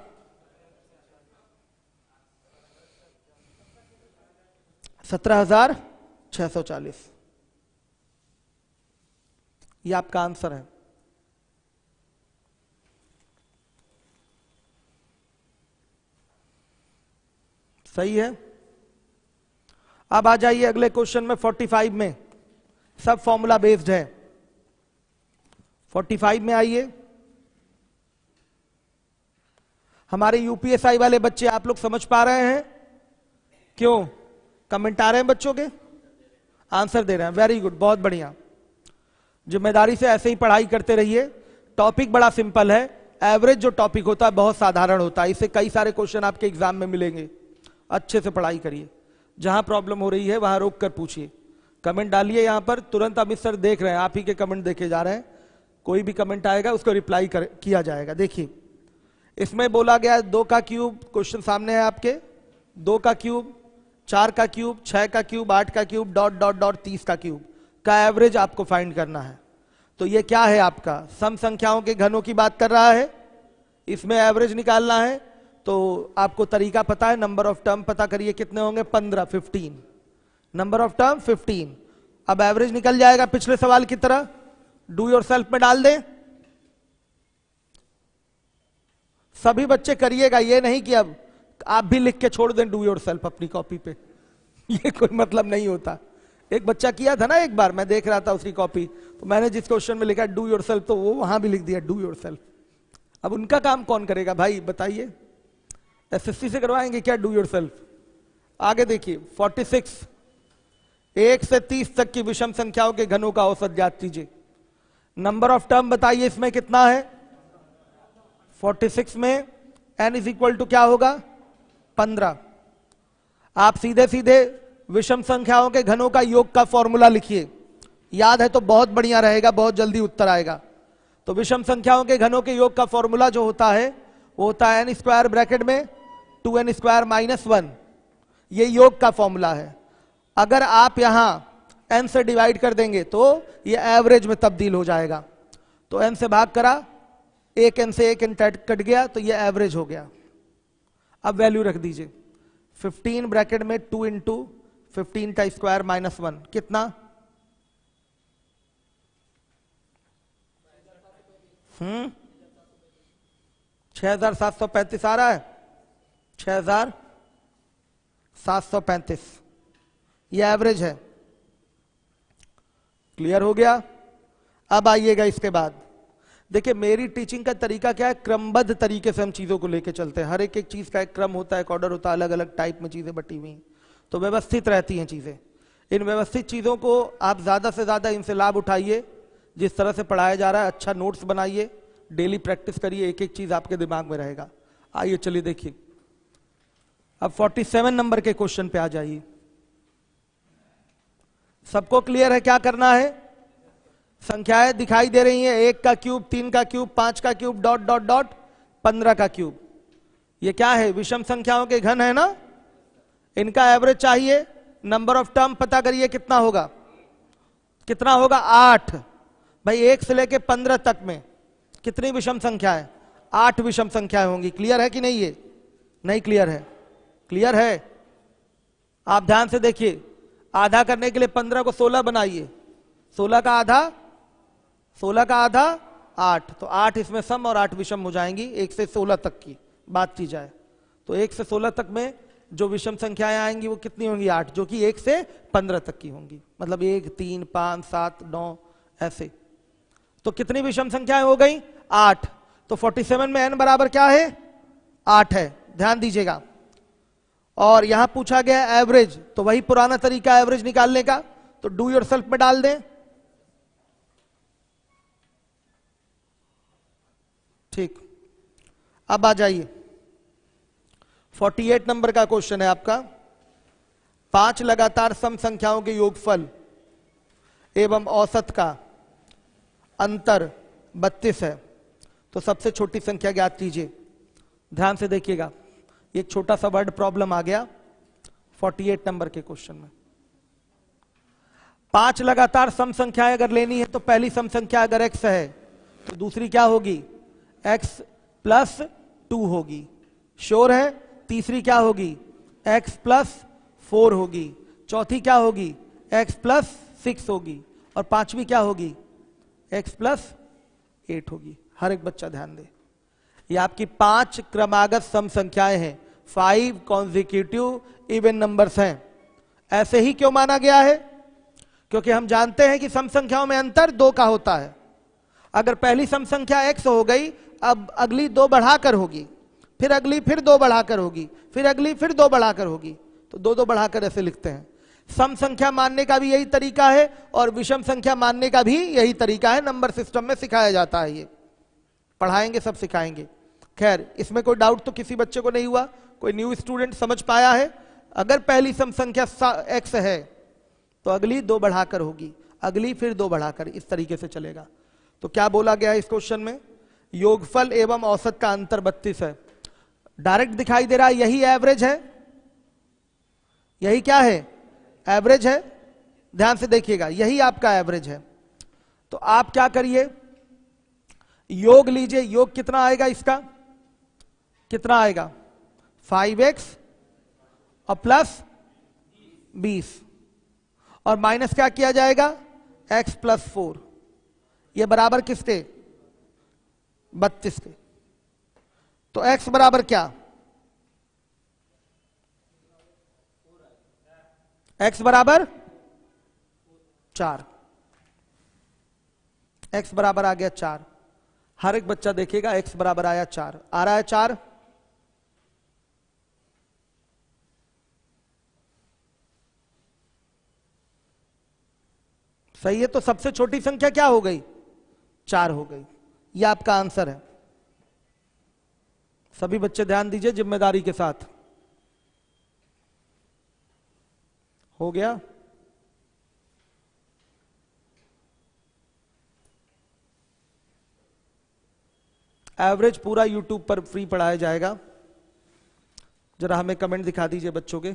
17,640। ये आपका आंसर है। सही है। अब आ जाइए अगले क्वेश्चन में 45 में, सब फॉर्मूला बेस्ड है। 45 में आइए। हमारे यूपीएसआई वाले बच्चे आप लोग समझ पा रहे हैं? क्यों? कमेंट आ रहे हैं बच्चों के? आंसर दे रहे हैं, वेरी गुड, बहुत बढ़िया। जिम्मेदारी से ऐसे ही पढ़ाई करते रहिए। टॉपिक बड़ा सिंपल है, एवरेज जो टॉपिक होता है बहुत साधारण होता है, इससे कई सारे क्वेश्चन आपके एग्जाम में मिलेंगे। अच्छे से पढ़ाई करिए, जहां प्रॉब्लम हो रही है वहां रोक कर पूछिए। कमेंट डालिए यहां पर, तुरंत अमित सर देख रहे हैं, आप ही के कमेंट देखे जा रहे हैं। कोई भी कमेंट आएगा उसको रिप्लाई किया जाएगा। देखिए इसमें बोला गया है 2 का क्यूब, क्वेश्चन सामने है आपके। 2 का क्यूब, 4 का क्यूब, 6 का क्यूब, 8 का क्यूब, डॉट डॉट डॉट 30 का क्यूब का एवरेज आपको फाइंड करना है। तो ये क्या है? आपका सम संख्याओं के घनों की बात कर रहा है, इसमें एवरेज निकालना है। तो आपको तरीका पता है, नंबर ऑफ टर्म पता करिए कितने होंगे? 15, 15। Number of term 15। अब एवरेज निकल जाएगा पिछले सवाल की तरह, डू योरसेल्फ में डाल दें। सभी बच्चे करिएगा, ये नहीं कि अब आप भी लिख के छोड़ दें डू योरसेल्फ अपनी कॉपी पे, ये कोई मतलब नहीं होता। एक बच्चा किया था ना एक बार, मैं देख रहा था उसकी कॉपी, तो मैंने जिस क्वेश्चन में लिखा डू योरसेल्फ तो वो वहां भी लिख दिया डू योरसेल्फ। अब उनका काम कौन करेगा भाई बताइए? एसएससी से करवाएंगे क्या डू योरसेल्फ? आगे देखिए 46, 1 से 30 तक की विषम संख्याओं के घनों का औसत ज्ञात कीजिए। नंबर ऑफ टर्म बताइए इसमें कितना है? 46 में n इज इक्वल टू क्या होगा? 15। आप सीधे सीधे विषम संख्याओं के घनों का योग का फॉर्मूला लिखिए, याद है तो बहुत बढ़िया रहेगा, बहुत जल्दी उत्तर आएगा। तो विषम संख्याओं के घनों के योग का फॉर्मूला जो होता है वो होता है n स्क्वायर ब्रैकेट में 2n स्क्वायर माइनस 1, ये योग का फॉर्मूला है। अगर आप यहां n से डिवाइड कर देंगे तो ये एवरेज में तब्दील हो जाएगा। तो n से भाग करा, एक n से एक n कट गया तो ये एवरेज हो गया। अब वैल्यू रख दीजिए 15 ब्रैकेट में 2 इंटू 15 का स्क्वायर माइनस 1 कितना? 6,735 आ रहा है, 6,735 ये एवरेज है। क्लियर हो गया? अब आइएगा इसके बाद, देखिए मेरी टीचिंग का तरीका क्या है, क्रमबद्ध तरीके से हम चीजों को लेके चलते हैं। हर एक एक चीज का एक क्रम होता है, एक ऑर्डर होता है, अलग अलग टाइप में चीजें बटी हुई, तो व्यवस्थित रहती हैं चीजें। इन व्यवस्थित चीजों को आप ज्यादा से ज्यादा इनसे लाभ उठाइए। जिस तरह से पढ़ाया जा रहा है अच्छा नोट्स बनाइए, डेली प्रैक्टिस करिए, एक एक चीज आपके दिमाग में रहेगा। आइए चलिए देखिए, अब 47 नंबर के क्वेश्चन पे आ जाइए। सबको क्लियर है क्या करना है? संख्याएं दिखाई दे रही हैं, 1 का क्यूब, 3 का क्यूब, 5 का क्यूब, डॉट डॉट डॉट, 15 का क्यूब। ये क्या है? विषम संख्याओं के घन है ना। इनका एवरेज चाहिए, नंबर ऑफ टर्म पता करिए कितना होगा। कितना होगा? 8। भाई 1 से लेके 15 तक में कितनी विषम संख्या है? 8 विषम संख्याएं होंगी। क्लियर है कि नहीं? ये नहीं क्लियर है? क्लियर है? आप ध्यान से देखिए, आधा करने के लिए 15 को 16 बनाइए, 16 का आधा 8, तो 8 इसमें सम और 8 विषम हो जाएंगी। 1 से 16 तक की बात की जाए तो 1 से 16 तक में जो विषम संख्याएं आएंगी वो कितनी होंगी? 8, जो कि 1 से 15 तक की होंगी। मतलब 1, 3, 5, 7, 9 ऐसे। तो कितनी विषम संख्याएं हो गई? 8। तो 47 में n बराबर क्या है? 8 है, ध्यान दीजिएगा। और यहां पूछा गया एवरेज, तो वही पुराना तरीका एवरेज निकालने का, तो डू योरसेल्फ में डाल दें। ठीक, अब आ जाइए 48 नंबर का क्वेश्चन है आपका। 5 लगातार सम संख्याओं के योगफल एवं औसत का अंतर 32 है, तो सबसे छोटी संख्या ज्ञात कीजिए। ध्यान से देखिएगा, एक छोटा सा वर्ड प्रॉब्लम आ गया 48 नंबर के क्वेश्चन में। 5 लगातार सम संख्याएं अगर लेनी है तो पहली सम संख्या अगर x है तो दूसरी क्या होगी? x प्लस 2 होगी। श्योर है? तीसरी क्या होगी? x प्लस 4 होगी। चौथी क्या होगी? x प्लस 6 होगी। और पांचवी क्या होगी? x प्लस 8 होगी। हर एक बच्चा ध्यान दे, ये आपकी 5 क्रमागत सम संख्याएं हैं, 5 कॉन्जिक्यूटिव इवन नंबर्स हैं। ऐसे ही क्यों माना गया है? क्योंकि हम जानते हैं कि सम संख्याओं में अंतर 2 का होता है। अगर पहली सम संख्या x हो गई, अब अगली 2 बढ़ाकर होगी, फिर अगली फिर 2 बढ़ाकर होगी, फिर अगली फिर 2 बढ़ाकर होगी, तो 2 2 बढ़ाकर ऐसे लिखते हैं। सम संख्या मानने का भी यही तरीका है और विषम संख्या मानने का भी यही तरीका है। नंबर सिस्टम में सिखाया जाता है, ये पढ़ाएंगे, सब सिखाएंगे। खैर, इसमें कोई डाउट तो किसी बच्चे को नहीं हुआ? कोई न्यू स्टूडेंट समझ पाया है? अगर पहली सम संख्या x है तो अगली 2 बढ़ाकर होगी, अगली फिर 2 बढ़ाकर, इस तरीके से चलेगा। तो क्या बोला गया है इस क्वेश्चन में? योगफल एवं औसत का अंतर 32 है। डायरेक्ट दिखाई दे रहा है, यही एवरेज है। यही क्या है? एवरेज है। ध्यान से देखिएगा, यही आपका एवरेज है। तो आप क्या करिए, योग लीजिए। योग कितना आएगा इसका? कितना आएगा? 5x और प्लस 20 और माइनस क्या किया जाएगा? x plus 4। ये बराबर किसके? 32 के। तो x बराबर क्या? x बराबर 4। x बराबर आ गया 4। हर एक बच्चा देखेगा x बराबर आया 4। आ रहा है 4? सही है। तो सबसे छोटी संख्या क्या हो गई? 4 हो गई। यह आपका आंसर है। सभी बच्चे ध्यान दीजिए जिम्मेदारी के साथ। हो गया? एवरेज पूरा यूट्यूब पर फ्री पढ़ाया जाएगा। जरा हमें कमेंट दिखा दीजिए बच्चों के,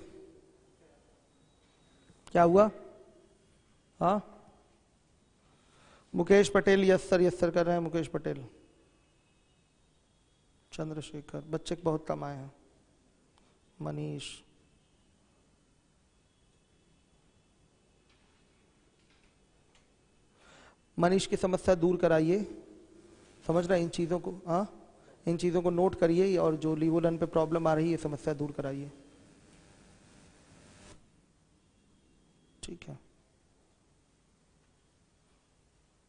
क्या हुआ? हाँ, मुकेश पटेल यस सर कर रहे हैं। मुकेश पटेल, चंद्रशेखर, बच्चे बहुत कम आए हैं। मनीष, मनीष की समस्या दूर कराइए। समझ रहे हैं इन चीजों को? हाँ, इन चीजों को नोट करिए और जो लीवोलन पे प्रॉब्लम आ रही है समस्या दूर कराइए। ठीक है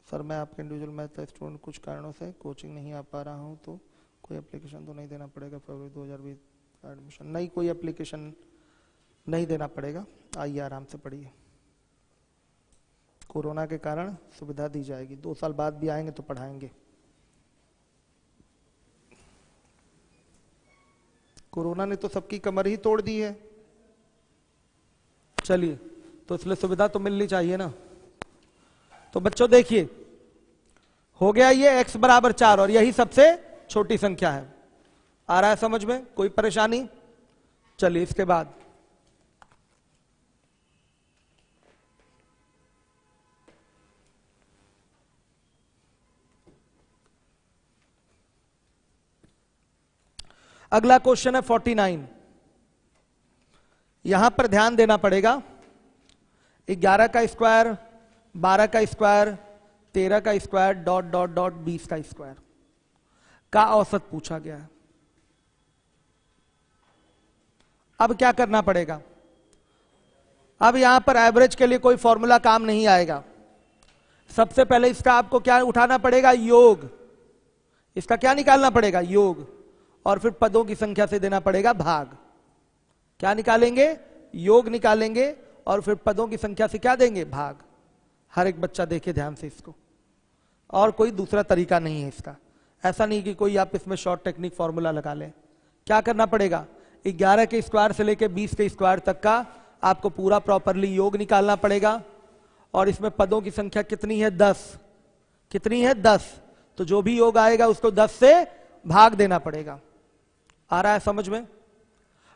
सर, मैं आपके इंडिविजुअल मैथ का स्टूडेंट, कुछ कारणों से कोचिंग नहीं आ पा रहा हूं, तो कोई एप्लीकेशन तो नहीं देना पड़ेगा? फरवरी 2020 एडमिशन नहीं, कोई एप्लीकेशन नहीं देना पड़ेगा। आइए आराम से पढ़िए। कोरोना के कारण सुविधा दी जाएगी, 2 साल बाद भी आएंगे तो पढ़ाएंगे। कोरोना ने तो सबकी कमर ही तोड़ दी है। चलिए, तो इसलिए सुविधा तो मिलनी चाहिए ना। तो बच्चों देखिए, हो गया ये x बराबर 4 और यही सबसे छोटी संख्या है। आ रहा है समझ में? कोई परेशानी? चलिए इसके बाद अगला क्वेश्चन है 49। यहां पर ध्यान देना पड़ेगा। 11 का स्क्वायर, 12 का स्क्वायर, 13 का स्क्वायर, डॉट डॉट डॉट 20 का स्क्वायर का औसत पूछा गया है। अब क्या करना पड़ेगा? अब यहां पर एवरेज के लिए कोई फॉर्मूला काम नहीं आएगा। सबसे पहले इसका आपको क्या उठाना पड़ेगा? योग। इसका क्या निकालना पड़ेगा? योग। और फिर पदों की संख्या से देना पड़ेगा भाग। क्या निकालेंगे? योग निकालेंगे और फिर पदों की संख्या से क्या देंगे? भाग। हर एक बच्चा देखे ध्यान से इसको, और कोई दूसरा तरीका नहीं है इसका। ऐसा नहीं कि कोई आप इसमें शॉर्ट टेक्निक फॉर्मूला लगा लें। क्या करना पड़ेगा? 11 के स्क्वायर से लेकर 20 के स्क्वायर तक का आपको पूरा प्रॉपरली योग निकालना पड़ेगा। और इसमें पदों की संख्या कितनी है? 10। कितनी है? 10। तो जो भी योग आएगा उसको 10 से भाग देना पड़ेगा। आ रहा है समझ में?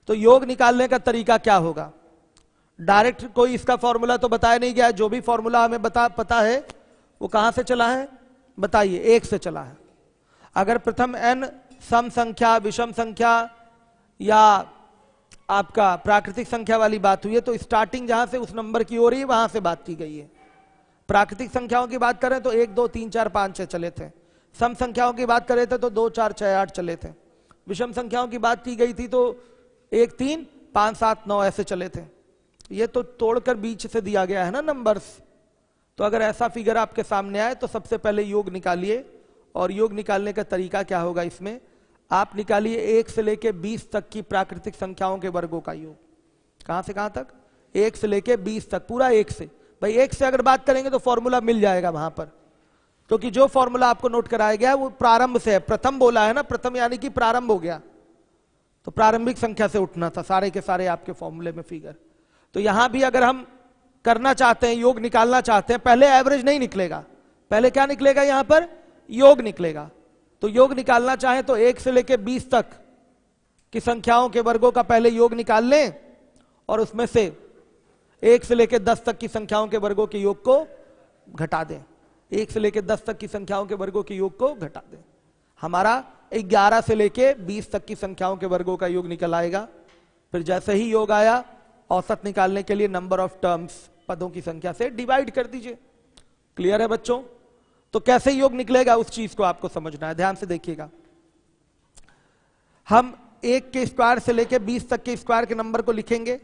तो योग निकालने का तरीका क्या होगा? डायरेक्ट कोई इसका फॉर्मूला तो बताया नहीं गया। जो भी फॉर्मूला हमें पता है वो कहां से चला है? बताइए। 1 से चला है। अगर प्रथम n सम संख्या, विषम संख्या या आपका प्राकृतिक संख्या वाली बात हुई है तो स्टार्टिंग जहां से उस नंबर की हो रही है वहां से बात की गई है। प्राकृतिक संख्याओं की बात करें तो 1 2 3 4 5 6 चले थे। सम संख्याओं की बात करें तो 2 4 6 8 चले थे। विषम संख्याओं की बात की गई थी तो 1 3 5 7 9 ऐसे चले थे। ये तो तोड़कर बीच से दिया गया है ना नंबर्स। तो अगर ऐसा फिगर आपके सामने आए तो सबसे पहले योग निकालिए। और योग निकालने का तरीका क्या होगा? इसमें आप निकालिए 1 से लेके 20 तक की प्राकृतिक संख्याओं के वर्गों का योग। कहां से कहां तक? 1 से लेके 20 तक, पूरा 1 से। भाई 1 से अगर बात करेंगे तो फॉर्मूला मिल जाएगा वहां पर, क्योंकि जो फॉर्मूला आपको नोट कराया गया है वो प्रारंभ से है। प्रथम बोला है ना, प्रथम यानी कि प्रारंभ हो गया, तो प्रारंभिक संख्या से उठना था सारे के सारे आपके फॉर्मूले में फिगर। तो यहां भी अगर हम करना चाहते हैं, योग निकालना चाहते हैं, पहले एवरेज नहीं निकलेगा, पहले क्या निकलेगा? यहां पर योग निकलेगा। तो योग निकालना चाहें तो 1 से लेकर 20 तक की संख्याओं के वर्गों का पहले योग निकाल लें और उसमें से 1 से लेकर 10 तक की संख्याओं के वर्गों के योग को घटा दें। 1 से लेकर 10 तक की संख्याओं के वर्गों के योग को घटा दें। हमारा 11 से लेकर 20 तक की संख्याओं के वर्गों का योग निकल आएगा। फिर जैसे ही योग आया, औसत निकालने के लिए नंबर ऑफ टर्म्स पदों की संख्या से डिवाइड कर दीजिए। क्लियर है बच्चों? तो कैसे योग निकलेगा उस चीज को आपको समझना है, ध्यान से देखिएगा। हम 1 के स्क्वायर से लेकर 20 तक के स्क्वायर के नंबर को लिखेंगे।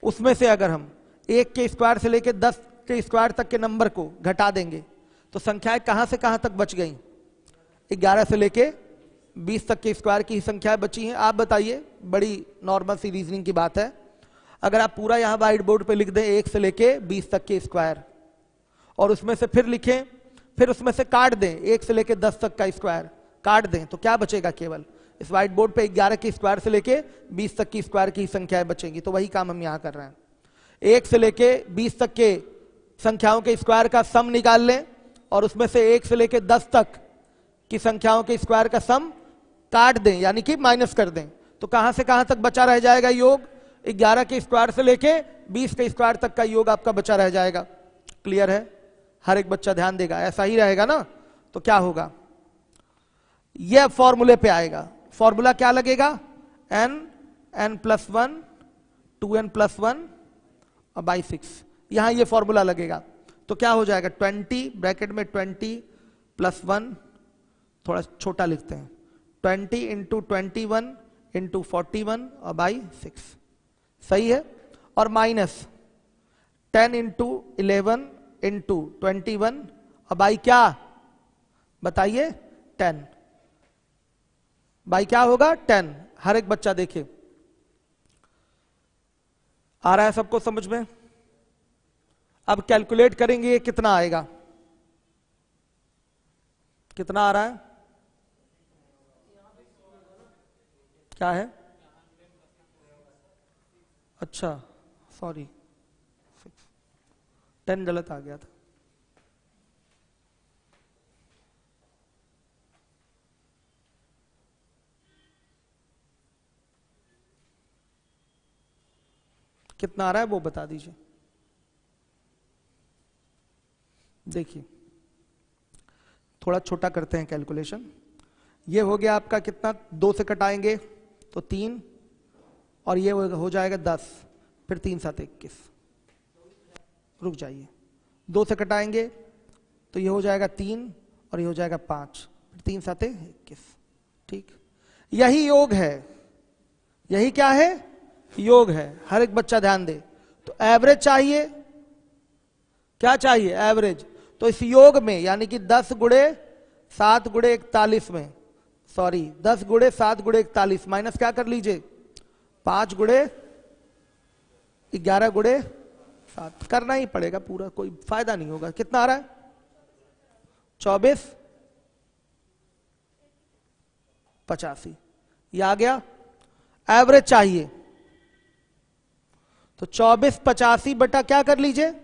उसमें से अगर हम 1 के स्क्वायर से लेकर 10 के स्क्वायर तक के नंबर को घटा देंगे तो संख्याएं कहां से कहां तक बच गई? 11 से लेके 20 तक के स्क्वायर की संख्याएं बची हैं। आप बताइए, बड़ी नॉर्मल सी रीजनिंग की बात है। अगर आप पूरा यहां व्हाइट बोर्ड पे लिख दें 1 से लेके 20 तक के स्क्वायर और उसमें से फिर लिखें, फिर उसमें से काट दें 1 से लेके 10 तक का स्क्वायर काट दें, तो क्या बचेगा? केवल इस व्हाइट बोर्ड पे 11 के स्क्वायर से लेके 20 तक की स्क्वायर की संख्याएं बचेंगी। तो वही काम हम यहां कर रहे हैं। 1 से लेके 20 तक के संख्याओं के स्क्वायर का सम निकाल लें और उसमें से 1 से लेके 10 तक की संख्याओं के स्क्वायर का सम काट दें, यानी कि माइनस कर दें। तो कहां से कहां तक बचा रह जाएगा योग? 11 के स्क्वायर से लेके 20 के स्क्वायर तक का योग आपका बचा रह जाएगा। क्लियर है? हर एक बच्चा ध्यान देगा, ऐसा ही रहेगा ना। तो क्या होगा? यह फॉर्मूले पे आएगा। फॉर्मूला क्या लगेगा? n+1 2n+1 और बाई 6, यहां ये फॉर्मूला लगेगा। तो क्या हो जाएगा? 20 ब्रैकेट में 20 + 1, थोड़ा छोटा लिखते हैं, 20 × 21 × 41 और बाई 6। सही है? और माइनस 10 × 11 × 21 और बाई क्या? बताइए। 10 बाई क्या होगा? 10। हर एक बच्चा देखे, आ रहा है सबको समझ में? अब कैलकुलेट करेंगे ये कितना आएगा, कितना आ रहा है, क्या है, अच्छा सॉरी 10 गलत आ गया था। कितना आ रहा है वो बता दीजिए। देखिए थोड़ा छोटा करते हैं कैलकुलेशन। ये हो गया आपका कितना, 2 से कटाएंगे तो 3, और ये हो जाएगा 10, फिर 3 7 21, रुक जाइए, 2 से कटाएंगे तो ये हो जाएगा 3 और ये हो जाएगा 5, फिर 3 7 21। ठीक, यही योग है, यही क्या है, योग है। हर एक बच्चा ध्यान दे। तो एवरेज चाहिए, क्या चाहिए, एवरेज। तो इस योग में यानी कि 10 गुणे 7 गुणे 41 में, सॉरी 10 गुणे 7 गुणे 41 माइनस क्या कर लीजिए 5 गुणे 11 गुणे 7, करना ही पड़ेगा पूरा, कोई फायदा नहीं होगा। कितना आ रहा है, 24 85, ये आ गया। एवरेज चाहिए तो 24 85 बटा क्या कर लीजिए,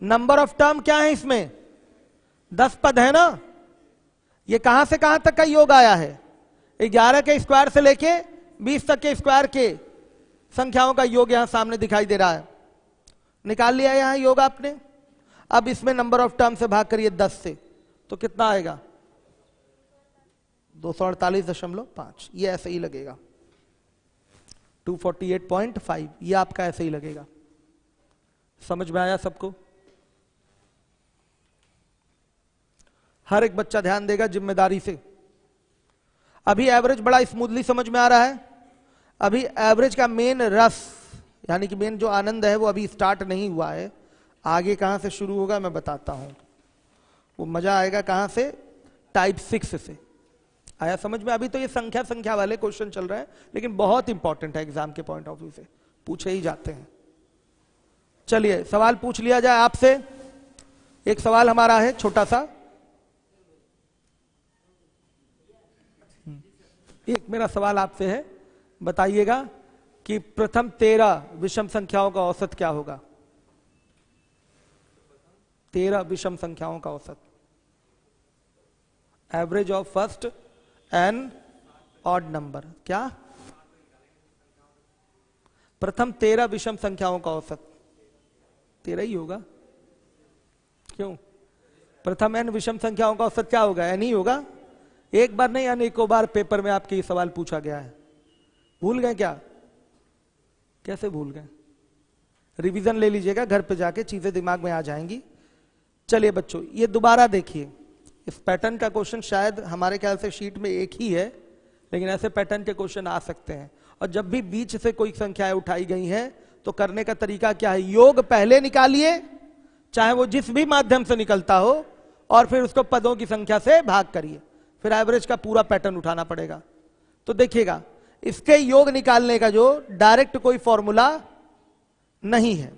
नंबर ऑफ टर्म क्या है इसमें, 10 पद है ना। ये कहां से कहां तक का योग आया है, 11 के स्क्वायर से लेके 20 तक के स्क्वायर के संख्याओं का योग यहां सामने दिखाई दे रहा है। निकाल लिया यहां योग आपने। अब इसमें नंबर ऑफ टर्म से भाग करिए 10 से, तो कितना आएगा 248.5, ये ऐसे ही लगेगा 248.5, ये आपका ऐसे ही लगेगा। समझ में आया सबको। हर एक बच्चा ध्यान देगा जिम्मेदारी से। अभी एवरेज बड़ा स्मूथली समझ में आ रहा है। अभी एवरेज का मेन रस यानी कि मेन जो आनंद है वो अभी स्टार्ट नहीं हुआ है। आगे कहां से शुरू होगा मैं बताता हूं। वो मजा आएगा कहां से, टाइप 6 से। आया समझ में। अभी तो ये संख्या वाले क्वेश्चन चल रहे हैं, लेकिन बहुत इंपॉर्टेंट है एग्जाम के पॉइंट ऑफ व्यू से, पूछे ही जाते हैं। चलिए सवाल पूछ लिया जाए आपसे। एक सवाल हमारा है छोटा सा। एक मेरा सवाल आपसे है, बताइएगा कि प्रथम 13 विषम संख्याओं का औसत क्या होगा। 13 विषम संख्याओं का औसत, average of first n odd number. क्या, प्रथम 13 विषम संख्याओं का औसत 13 ही होगा। क्यों, प्रथम एन विषम संख्याओं का औसत क्या होगा, एन ही होगा। एक बार नहीं अनेकों बार पेपर में आपके ये सवाल पूछा गया है। भूल गए क्या, कैसे भूल गए। रिवीजन ले लीजिएगा घर पे जाके, चीजें दिमाग में आ जाएंगी। चलिए बच्चों ये दोबारा देखिए। इस पैटर्न का क्वेश्चन शायद हमारे ख्याल से शीट में एक ही है, लेकिन ऐसे पैटर्न के क्वेश्चन आ सकते हैं। और जब भी बीच से कोई संख्याएं उठाई गई हैं तो करने का तरीका क्या है, योग पहले निकालिए चाहे वो जिस भी माध्यम से निकलता हो, और फिर उसको पदों की संख्या से भाग करिए, फिर एवरेज का पूरा पैटर्न उठाना पड़ेगा। तो देखिएगा इसके योग निकालने का जो डायरेक्ट कोई फॉर्मूला नहीं है।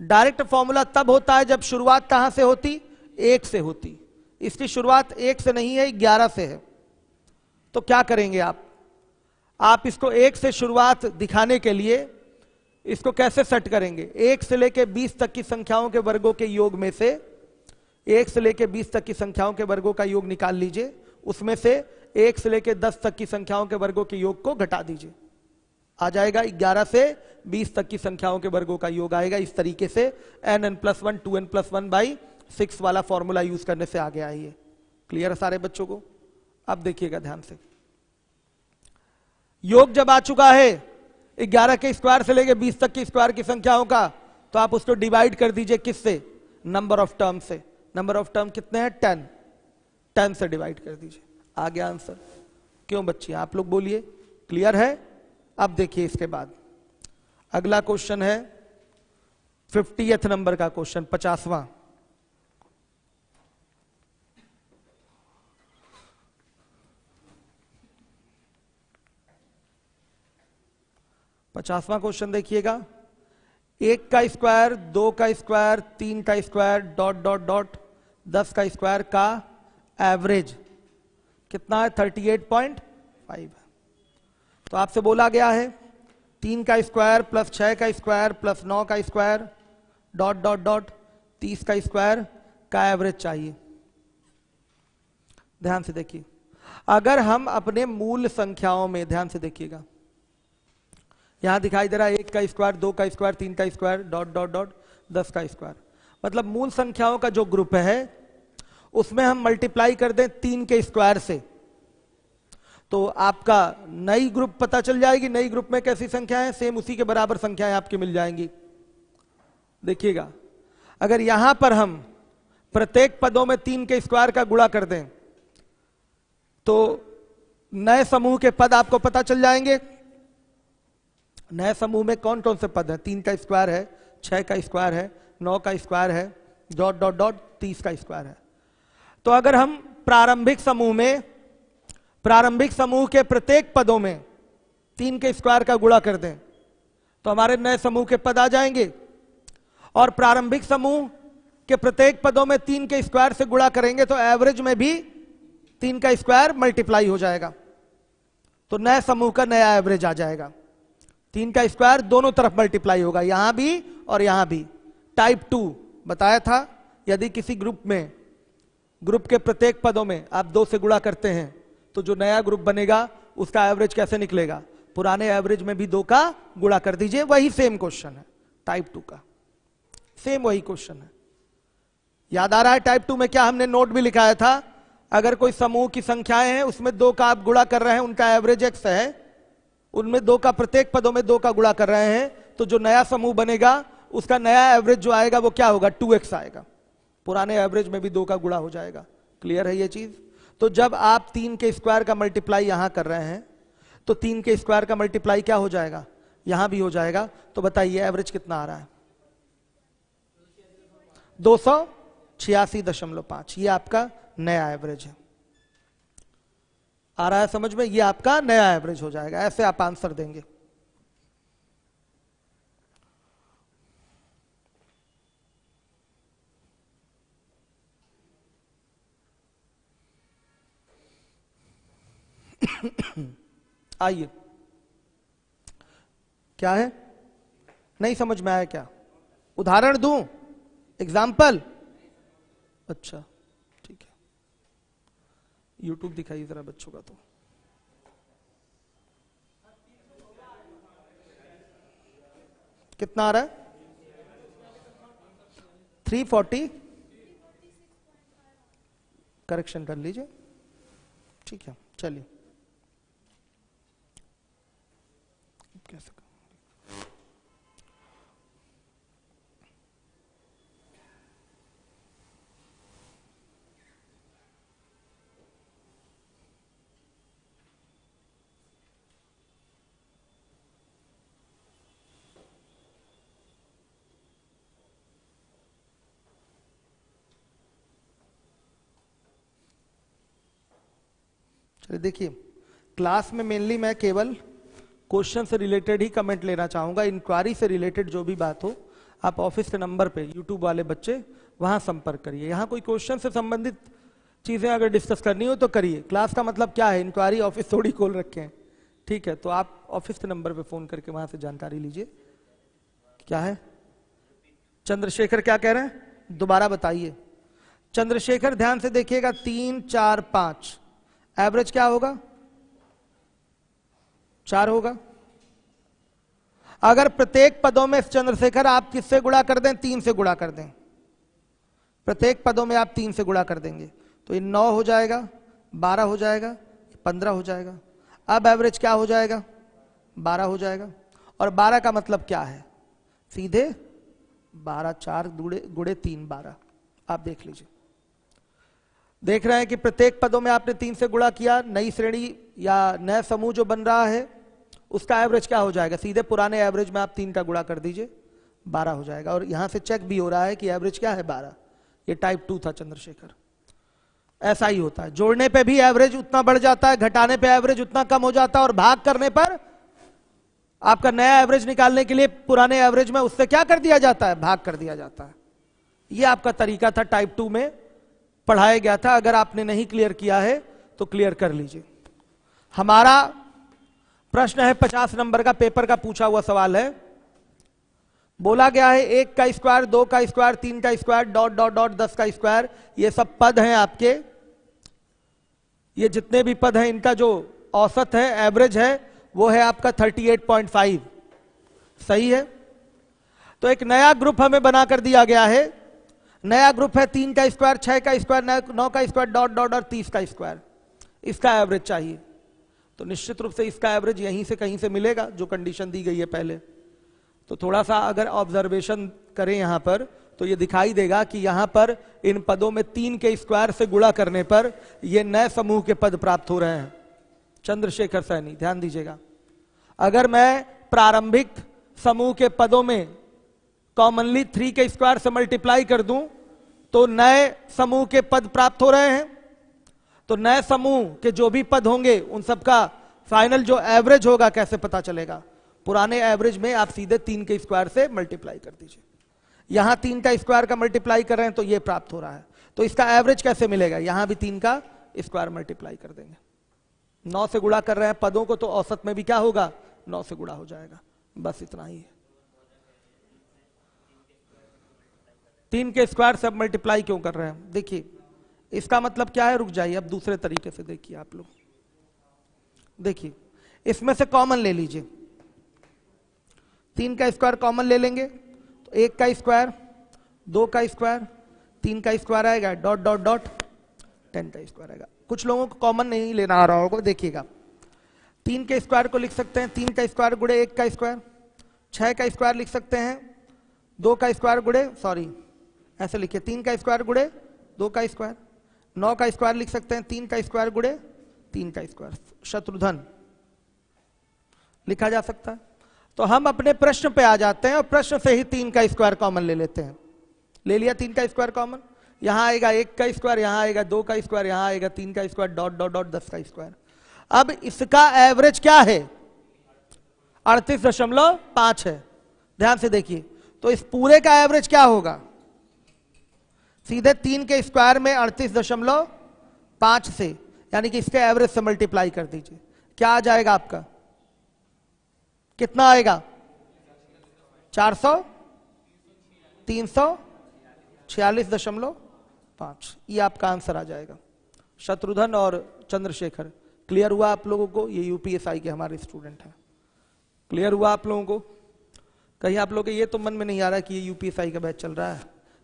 डायरेक्ट फॉर्मूला तब होता है जब शुरुआत कहां से होती, 1 से होती। इसकी शुरुआत 1 से नहीं है, 11 से है। तो क्या करेंगे आप इसको 1 से शुरुआत दिखाने के लिए इसको कैसे सेट करेंगे, 1 से लेके 20 तक की संख्याओं के वर्गों के योग में से 1 से लेके 20 तक की संख्याओं के वर्गों का योग निकाल लीजिए, उसमें से 1 से लेके 10 तक की संख्याओं के वर्गों के योग को घटा दीजिए, आ जाएगा 11 से 20 तक की संख्याओं के वर्गों का योग आएगा। इस तरीके से n+1 2n+1/6 वाला फॉर्मूला यूज करने से आ गया है ये। क्लियर है सारे बच्चों को। अब देखिएगा ध्यान से, योग जब आ चुका है 11 के स्क्वायर से लेके 20 तक की स्क्वायर की संख्याओं का, तो आप उसको डिवाइड कर दीजिए किससे, नंबर ऑफ टर्म से। नंबर ऑफ टर्म कितने हैं, 10 से डिवाइड कर दीजिए, आ गया आंसर। क्यों बच्चे आप लोग बोलिए, क्लियर है। अब देखिए इसके बाद अगला क्वेश्चन है 50th नंबर का क्वेश्चन, 50वां। क्वेश्चन देखिएगा। 1 का स्क्वायर, 2 का स्क्वायर, 3 का स्क्वायर, डॉट डॉट डॉट 10 का स्क्वायर का एवरेज कितना है? 38.5। तो आपसे बोला गया है 3 का स्क्वायर प्लस 6 का स्क्वायर प्लस 9 का स्क्वायर डॉट डॉट डॉट 30 का स्क्वायर का एवरेज चाहिए। ध्यान से देखिए, अगर हम अपने मूल संख्याओं में, ध्यान से देखिएगा, यहां दिखाई दे रहा है 1 का स्क्वायर, 2 का स्क्वायर, 3 का स्क्वायर डॉट डॉट डॉट 10 का स्क्वायर, मतलब मूल संख्याओं का जो ग्रुप है उसमें हम मल्टीप्लाई कर दें 3 के स्क्वायर से, तो आपका नई ग्रुप पता चल जाएगी। नई ग्रुप में कैसी संख्या है? सेम उसी के बराबर संख्याएं आपकी मिल जाएंगी। देखिएगा, अगर यहां पर हम प्रत्येक पदों में 3 के स्क्वायर का गुणा कर दें तो नए समूह के पद आपको पता चल जाएंगे। नए समूह में कौन कौन से पद हैं? 3 का स्क्वायर है, 6 का स्क्वायर है, 9 का स्क्वायर है, डॉट डॉट डॉट 30 का स्क्वायर है। तो अगर हम प्रारंभिक समूह के प्रत्येक पदों में 3 के स्क्वायर का गुणा कर दें तो हमारे नए समूह के पद आ जाएंगे, और प्रारंभिक समूह के प्रत्येक पदों में 3 के स्क्वायर से गुणा करेंगे तो एवरेज में भी 3 का स्क्वायर मल्टीप्लाई हो जाएगा, तो नए समूह का नया एवरेज आ जाएगा। 3 का स्क्वायर दोनों तरफ मल्टीप्लाई होगा, यहां भी और यहां भी। टाइप 2 बताया था, यदि किसी ग्रुप के प्रत्येक पदों में आप 2 से गुणा करते हैं तो जो नया ग्रुप बनेगा उसका एवरेज कैसे निकलेगा? पुराने एवरेज में भी 2 का गुणा कर दीजिए। वही सेम क्वेश्चन है टाइप 2 का, सेम वही क्वेश्चन है। याद आ रहा है टाइप 2 में क्या हमने नोट भी लिखाया था? अगर कोई समूह की संख्याएं हैं उसमें 2 का आप गुणा कर रहे हैं, उनका एवरेज x है, उनमें 2 का, प्रत्येक पदों में 2 का गुणा कर रहे हैं, तो जो नया समूह बनेगा उसका नया एवरेज जो आएगा वो क्या होगा? 2x आएगा। पुराने एवरेज में भी 2 का गुणा हो जाएगा। क्लियर है ये चीज? तो जब आप 3 के स्क्वायर का मल्टीप्लाई यहां कर रहे हैं तो 3 के स्क्वायर का मल्टीप्लाई क्या हो जाएगा? यहां भी हो जाएगा। तो बताइए एवरेज कितना आ रहा है? 286.5। ये आपका नया एवरेज है। आ रहा है समझ में? ये आपका नया एवरेज हो जाएगा। ऐसे आप आंसर देंगे। आइए, क्या है? नहीं समझ में आया क्या? उदाहरण दूं? एग्जाम्पल? अच्छा ठीक है, यूट्यूब दिखाइए जरा बच्चों का। तो कितना आ रहा है? 340। करेक्शन कर लीजिए, ठीक है। चलिए कैसे देखिए, क्लास में मेनली मैं केवल क्वेश्चन से रिलेटेड ही कमेंट लेना चाहूंगा। इंक्वायरी से रिलेटेड जो भी बात हो आप ऑफिस के नंबर पे, यूट्यूब वाले बच्चे वहां संपर्क करिए। यहाँ कोई क्वेश्चन से संबंधित चीजें अगर डिस्कस करनी हो तो करिए। क्लास का मतलब क्या है? इंक्वायरी ऑफिस थोड़ी खोल रखे हैं, ठीक है? तो आप ऑफिस के नंबर पे फोन करके वहां से जानकारी लीजिए। क्या है? चंद्रशेखर क्या कह रहे हैं? दोबारा बताइए। चंद्रशेखर ध्यान से देखिएगा, 3 4 5 एवरेज क्या होगा? 4 होगा। अगर प्रत्येक पदों में चंद्रशेखर आप किससे गुणा कर दें? 3 से गुणा कर दें। प्रत्येक पदों में आप 3 से गुणा कर देंगे तो ये 9 हो जाएगा, 12 हो जाएगा, 15 हो जाएगा। अब एवरेज क्या हो जाएगा? 12 हो जाएगा। और 12 का मतलब क्या है? सीधे 12 4 गुणे 3 12। आप देख लीजिए, देख रहे हैं कि प्रत्येक पदों में आपने 3 से गुणा किया। नई श्रेणी या नया समूह जो बन रहा है उसका एवरेज क्या हो जाएगा? सीधे पुराने एवरेज में आप 3 का गुणा कर दीजिए, 12 हो जाएगा। और यहां से चेक भी हो रहा है कि एवरेज क्या है? 12। ये टाइप 2 था चंद्रशेखर। ऐसा ही होता है, जोड़ने पे भी एवरेज उतना बढ़ जाता है, घटाने पे एवरेज उतना कम हो जाता है, और भाग करने पर आपका नया एवरेज निकालने के लिए पुराने एवरेज में उससे क्या कर दिया जाता है, भाग कर दिया जाता है। ये आपका तरीका था, टाइप 2 में पढ़ाया गया था। अगर आपने नहीं क्लियर किया है तो क्लियर कर लीजिए। हमारा प्रश्न है 50 नंबर का, पेपर का पूछा हुआ सवाल है। बोला गया है 1 का स्क्वायर, 2 का स्क्वायर, 3 का स्क्वायर, डॉट डॉट डॉट 10 का स्क्वायर। ये सब पद हैं आपके, ये जितने भी पद हैं इनका जो औसत है, एवरेज है, वो है आपका 38.5। सही है। तो एक नया ग्रुप हमें बनाकर दिया गया है। नया ग्रुप है 3 का स्क्वायर, 6 का स्क्वायर, 9 का स्क्वायर, डॉट डॉट और 30 का स्क्वायर। इसका एवरेज चाहिए। तो निश्चित रूप से इसका एवरेज यहीं से कहीं से मिलेगा, जो कंडीशन दी गई है पहले। तो थोड़ा सा अगर ऑब्जर्वेशन करें यहां पर, तो ये दिखाई देगा कि यहां पर इन पदों में 3 के स्क्वायर से गुणा करने पर ये नए समूह के पद प्राप्त हो रहे हैं। चंद्रशेखर सैनी, ध्यान दीजिएगा। अगर मैं प्रारंभिक समूह के पदों में कॉमनली 3 के स्क्वायर से मल्टीप्लाई कर दूं तो नए समूह के पद प्राप्त हो रहे हैं। तो नए समूह के जो भी पद होंगे उन सबका फाइनल जो एवरेज होगा कैसे पता चलेगा? पुराने एवरेज में आप सीधे 3 के स्क्वायर से मल्टीप्लाई कर दीजिए। यहां 3 का स्क्वायर का मल्टीप्लाई कर रहे हैं तो ये प्राप्त हो रहा है। तो इसका एवरेज कैसे मिलेगा? यहां भी 3 का स्क्वायर मल्टीप्लाई कर देंगे। 9 से गुणा कर रहे हैं पदों को, तो औसत में भी क्या होगा? 9 से गुणा हो जाएगा। बस इतना ही है। 3 के स्क्वायर से अब मल्टीप्लाई क्यों कर रहे हैं? देखिए इसका मतलब क्या है, रुक जाइए, अब दूसरे तरीके से देखिए आप लोग। देखिए इसमें से कॉमन ले लीजिए, 3 का स्क्वायर कॉमन ले लेंगे तो 1 का स्क्वायर, 2 का स्क्वायर, 3 का स्क्वायर आएगा, डॉट डॉट डॉट 10 का स्क्वायर आएगा। कुछ लोगों को कॉमन नहीं लेना आ रहा होगा, देखिएगा 3 के स्क्वायर को लिख सकते हैं 3 का स्क्वायर गुणे 1 का स्क्वायर, 6 का स्क्वायर लिख सकते हैं 2 का स्क्वायर गुणे, सॉरी ऐसे लिखिए 3 का स्क्वायर गुणे 2 का स्क्वायर, 9 का स्क्वायर लिख सकते हैं 3 का स्क्वायर गुणे 3 का स्क्वायर। शत्रुधन लिखा जा सकता है। तो हम अपने प्रश्न पे आ जाते हैं और प्रश्न से ही 3 का स्क्वायर कॉमन ले लेते हैं। ले लिया 3 का स्क्वायर कॉमन, यहां आएगा 1 का स्क्वायर, यहां आएगा 2 का स्क्वायर, यहां आएगा 3 का स्क्वायर, डॉट डॉट डॉट 10 का स्क्वायर। अब इसका एवरेज क्या है? 38.5 है। ध्यान से देखिए, तो इस पूरे का एवरेज क्या होगा? सीधे 3 के स्क्वायर में 38.5 से, यानी कि इसके एवरेज से मल्टीप्लाई कर दीजिए। क्या आ जाएगा आपका? कितना आएगा? 400, 346.5। ये आपका आंसर आ जाएगा। शत्रुधन और चंद्रशेखर, क्लियर हुआ आप लोगों को? ये यूपीएसआई के हमारे स्टूडेंट हैं। क्लियर हुआ आप लोगों को? कहीं आप लोगों के ये तो मन में नहीं आ रहा कि ये यूपीएसआई का बैच चल रहा है?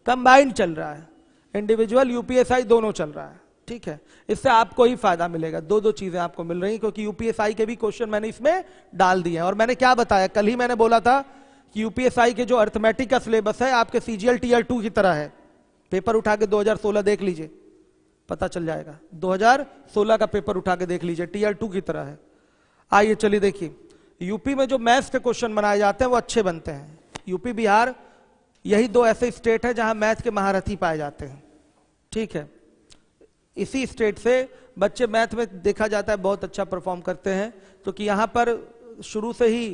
कंबाइंड चल रहा है, इंडिविजुअल यूपीएसआई दोनों चल रहा है। ठीक है, इससे आपको ही फायदा मिलेगा। दो चीजें आपको मिल रही, क्योंकि यूपीएसआई के भी क्वेश्चन मैंने इसमें डाल दिए हैं। और मैंने क्या बताया, कल ही मैंने बोला था कि यूपीएसआई के जो अर्थमेटिक का सिलेबस है आपके सीजीएल टीयर 2 की तरह है। पेपर उठा के 2016 देख लीजिए, पता चल जाएगा। 2016 का पेपर उठा के देख लीजिए, टीयर 2 की तरह है। आइए चलिए देखिए, यूपी में जो मैथ्स के क्वेश्चन बनाए जाते हैं वो अच्छे बनते हैं। यूपी बिहार यही 2 ऐसे स्टेट है जहां मैथ के महारथी पाए जाते हैं। ठीक है, इसी स्टेट से बच्चे मैथ में देखा जाता है बहुत अच्छा परफॉर्म करते हैं। तो कि यहाँ पर शुरू से ही,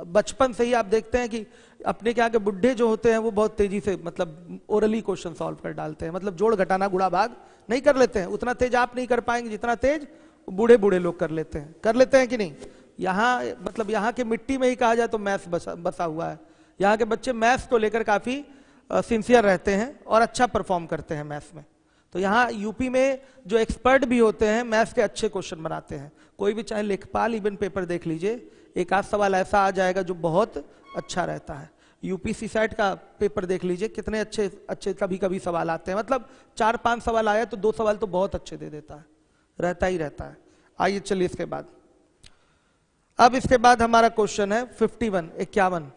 बचपन से ही आप देखते हैं कि अपने क्या के बुढ़े जो होते हैं वो बहुत तेजी से मतलब ओरली क्वेश्चन सॉल्व कर डालते हैं। मतलब जोड़ घटाना गुणा भाग नहीं कर लेते हैं, उतना तेज आप नहीं कर पाएंगे जितना तेज बूढ़े बूढ़े लोग कर लेते हैं। कर लेते हैं कि नहीं? यहाँ मतलब यहाँ के मिट्टी में ही कहा जाए तो मैथ्स बसा हुआ है। यहाँ के बच्चे मैथ्स को लेकर काफी सिंसियर रहते हैं और अच्छा परफॉर्म करते हैं मैथ्स में। तो यहाँ यूपी में जो एक्सपर्ट भी होते हैं मैथ्स के अच्छे क्वेश्चन बनाते हैं। कोई भी चाहे लेखपाल इवन पेपर देख लीजिए, एक आध सवाल ऐसा आ जाएगा जो बहुत अच्छा रहता है। यूपी सीसैट का पेपर देख लीजिए, कितने अच्छे अच्छे कभी कभी सवाल आते हैं। मतलब 4-5 सवाल आया तो 2 सवाल तो बहुत अच्छे दे देता है, रहता ही रहता है। आइए चलिए इसके बाद, अब इसके बाद हमारा क्वेश्चन है 51, 51।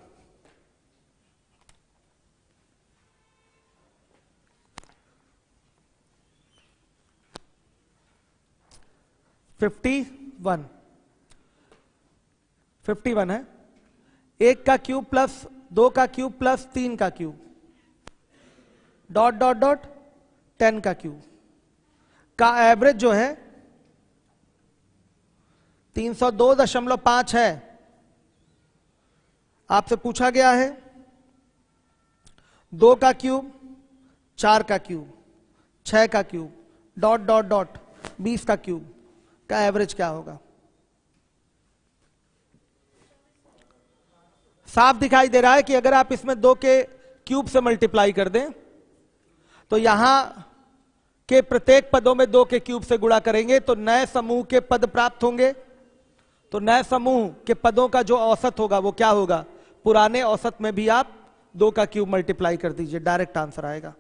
वन 51 है। 1 का क्यूब प्लस 2 का क्यूब प्लस 3 का क्यूब, डॉट डॉट डॉट 10 का क्यूब का एवरेज जो है 302.5 है। आपसे पूछा गया है 2 का क्यूब, 4 का क्यूब, 6 का क्यूब, डॉट डॉट डॉट 20 का क्यूब का एवरेज क्या होगा। साफ दिखाई दे रहा है कि अगर आप इसमें 2 के क्यूब से मल्टीप्लाई कर दें तो यहां के प्रत्येक पदों में 2 के क्यूब से गुणा करेंगे तो नए समूह के पद प्राप्त होंगे। तो नए समूह के पदों का जो औसत होगा वो क्या होगा, पुराने औसत में भी आप 2 का क्यूब मल्टीप्लाई कर दीजिए, डायरेक्ट आंसर आएगा।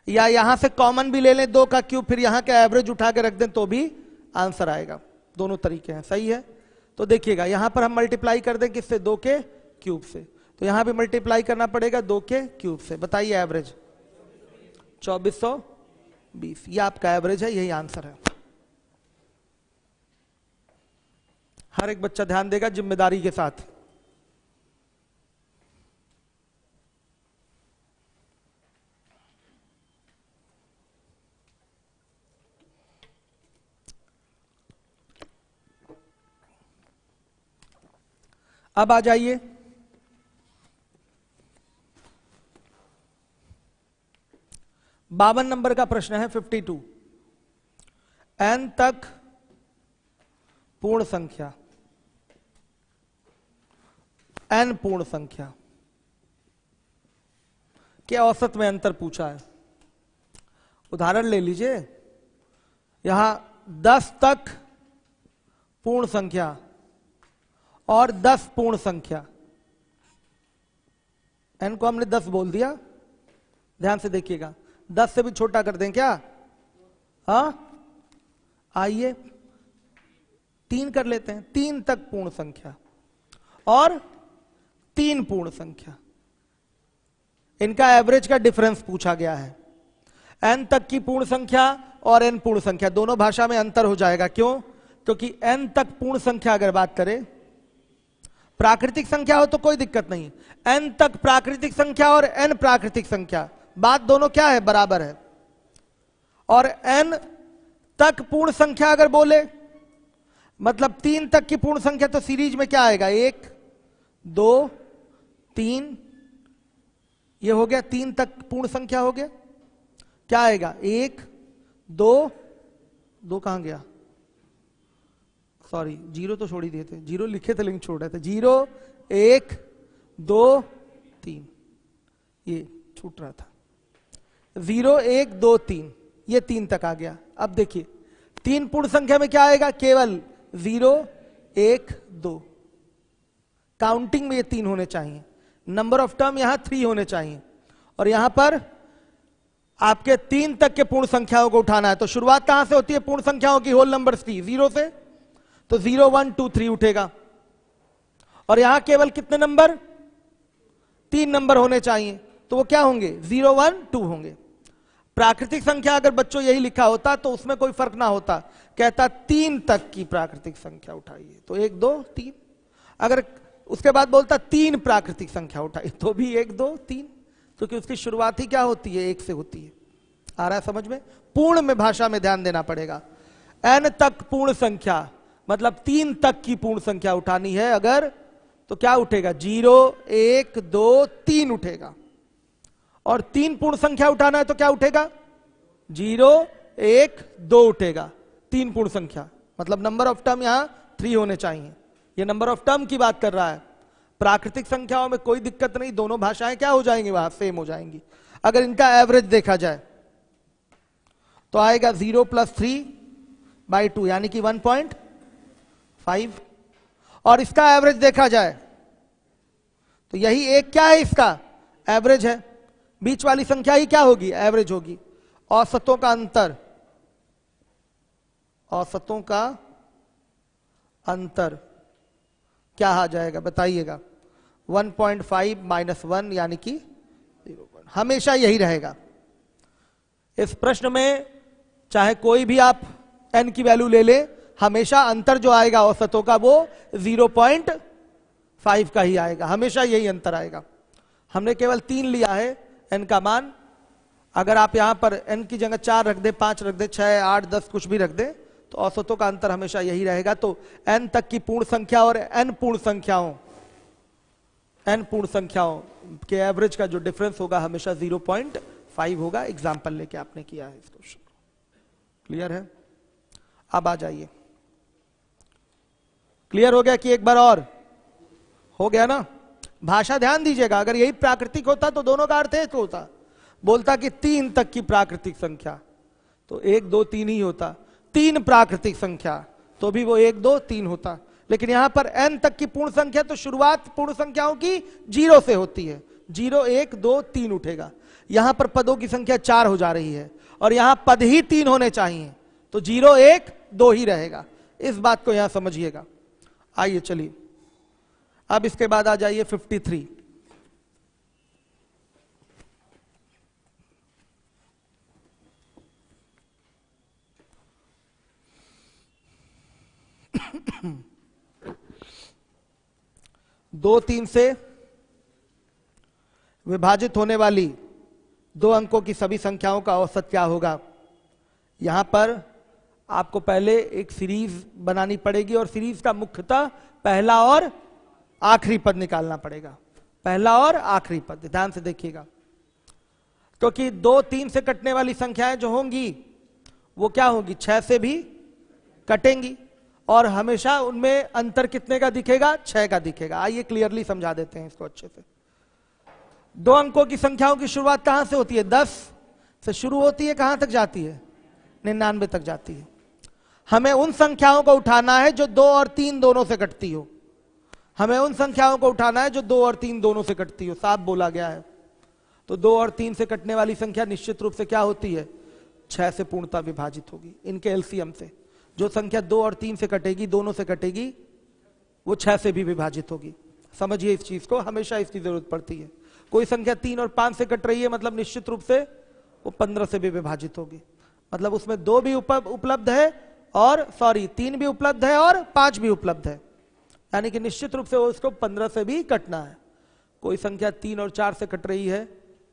या यहां से कॉमन भी ले लें 2 का क्यूब, फिर यहां का एवरेज उठा के रख दें तो भी आंसर आएगा। दोनों तरीके हैं, सही है। तो देखिएगा यहां पर हम मल्टीप्लाई कर दें किससे, 2 के क्यूब से, तो यहां भी मल्टीप्लाई करना पड़ेगा 2 के क्यूब से। बताइए एवरेज 2420, ये आपका एवरेज है, यही आंसर है। हर एक बच्चा ध्यान देगा जिम्मेदारी के साथ। अब आ जाइए 52 नंबर का प्रश्न है 52। n तक पूर्ण संख्या, n पूर्ण संख्या के औसत में अंतर पूछा है। उदाहरण ले लीजिए, यहां 10 तक पूर्ण संख्या और 10 पूर्ण संख्या, n को हमने 10 बोल दिया, ध्यान से देखिएगा। 10 से भी छोटा कर दें क्या, हाँ आइए 3 कर लेते हैं। 3 तक पूर्ण संख्या और 3 पूर्ण संख्या, इनका एवरेज का डिफरेंस पूछा गया है। n तक की पूर्ण संख्या और n पूर्ण संख्या दोनों भाषा में अंतर हो जाएगा। क्यों? क्योंकि n तक पूर्ण संख्या अगर बात करें, प्राकृतिक संख्या हो तो कोई दिक्कत नहीं, n तक प्राकृतिक संख्या और n प्राकृतिक संख्या, बात दोनों क्या है, बराबर है। और n तक पूर्ण संख्या अगर बोले, मतलब 3 तक की पूर्ण संख्या, तो सीरीज में क्या आएगा, 1 2 3, ये हो गया 3 तक पूर्ण संख्या हो गया। क्या आएगा, 1 2 2 कहां गया, सॉरी 0 तो छोड़ ही दिए थे, 0 लिखे थे लेकिन छोड़ रहे थे। 0 1 2 3, ये छूट रहा था। 0 1 2 3, ये 3 तक आ गया। अब देखिए 3 पूर्ण संख्या में क्या आएगा, केवल 0 1 2, काउंटिंग में ये 3 होने चाहिए। नंबर ऑफ टर्म यहां 3 होने चाहिए, और यहां पर आपके 3 तक के पूर्ण संख्याओं को उठाना है। तो शुरुआत कहां से होती है पूर्ण संख्याओं की, होल नंबर्स की, 0 से, तो 0 1 2 3 उठेगा। और यहां केवल कितने नंबर, 3 नंबर होने चाहिए, तो वो क्या होंगे, 0 1 2 होंगे। प्राकृतिक संख्या अगर बच्चों यही लिखा होता तो उसमें कोई फर्क ना होता, कहता 3 तक की प्राकृतिक संख्या उठाइए, तो 1 2 3। अगर उसके बाद बोलता 3 प्राकृतिक संख्या उठाइए, तो भी 1 2 3, क्योंकि उसकी शुरुआत ही क्या होती है, 1 से होती है। आ रहा है समझ में? पूर्ण में भाषा में ध्यान देना पड़ेगा। n तक पूर्ण संख्या मतलब 3 तक की पूर्ण संख्या उठानी है अगर, तो क्या उठेगा, 0 1 2 3 उठेगा। और 3 पूर्ण संख्या उठाना है तो क्या उठेगा, 0 1 2 उठेगा। 3 पूर्ण संख्या मतलब नंबर ऑफ टर्म यहां 3 होने चाहिए। ये नंबर ऑफ टर्म की बात कर रहा है। प्राकृतिक संख्याओं में कोई दिक्कत नहीं, दोनों भाषाएं क्या हो जाएंगी, वहां सेम हो जाएंगी। अगर इनका एवरेज देखा जाए तो आएगा 0 + 3/2 यानी कि 1.5। और इसका एवरेज देखा जाए तो यही एक क्या है, इसका एवरेज है। बीच वाली संख्या ही क्या होगी, एवरेज होगी। औसतों का अंतर, औसतों का अंतर क्या आ जाएगा बताइएगा, 1.5 - 1 यानी कि 0, हमेशा यही रहेगा। इस प्रश्न में चाहे कोई भी आप n की वैल्यू ले ले, हमेशा अंतर जो आएगा औसतों का वो 0.5 का ही आएगा, हमेशा यही अंतर आएगा। हमने केवल 3 लिया है n का मान। अगर आप यहां पर n की जगह 4 रख दे, 5 रख दे, 6 8 10 कुछ भी रख दे, तो औसतों का अंतर हमेशा यही रहेगा। तो n तक की पूर्ण संख्या और n पूर्ण संख्याओं n पूर्ण संख्याओं के एवरेज का जो डिफरेंस होगा हमेशा 0.5 होगा। एग्जाम्पल लेके आपने किया है इस क्वेश्चन को, क्लियर है? अब आ जाइए, क्लियर हो गया कि एक बार और हो गया ना? भाषा ध्यान दीजिएगा, अगर यही प्राकृतिक होता तो दोनों का अर्थ एक होता। बोलता कि 3 तक की प्राकृतिक संख्या तो 1 2 3 ही होता, 3 प्राकृतिक संख्या तो भी वो 1 2 3 होता। लेकिन यहां पर n तक की पूर्ण संख्या तो शुरुआत पूर्ण संख्याओं की 0 से होती है, 0 1 2 3 उठेगा। यहां पर पदों की संख्या 4 हो जा रही है और यहां पद ही 3 होने चाहिए, तो 0 1 2 ही रहेगा। इस बात को यहां समझिएगा। आइए चलिए, अब इसके बाद आ जाइए 53। दो 3 से विभाजित होने वाली 2 अंकों की सभी संख्याओं का औसत क्या होगा? यहां पर आपको पहले एक सीरीज बनानी पड़ेगी और सीरीज का मुख्यतः पहला और आखिरी पद निकालना पड़ेगा। पहला और आखिरी पद ध्यान से देखिएगा, क्योंकि 2 3 से कटने वाली संख्याएं जो होंगी वो क्या होंगी? 6 से भी कटेंगी और हमेशा उनमें अंतर कितने का दिखेगा? 6 का दिखेगा। आइए क्लियरली समझा देते हैं इसको अच्छे से। 2 अंकों की संख्याओं की शुरुआत कहां से होती है? 10 से शुरू होती है, कहां तक जाती है? 99 तक जाती है। हमें उन संख्याओं को उठाना है जो 2 और 3 दोनों से कटती हो। हमें उन संख्याओं को उठाना है जो 2 और 3 दोनों से कटती हो। साफ बोला गया है। तो 2 और 3 से कटने वाली संख्या निश्चित रूप से क्या होती है? 6 से पूर्णतः विभाजित होगी। इनके एलसीएम से जो संख्या 2 और 3 से कटेगी, दोनों से कटेगी, वो 6 से भी विभाजित होगी। समझिए इस चीज को, हमेशा इसकी जरूरत पड़ती है। कोई संख्या 3 और 5 से कट रही है मतलब निश्चित रूप से वो 15 से भी विभाजित होगी। मतलब उसमें 2 भी उपलब्ध है और 3 भी उपलब्ध है और 5 भी उपलब्ध है, यानी कि निश्चित रूप से वो उसको 15 से भी कटना है। कोई संख्या 3 और 4 से कट रही है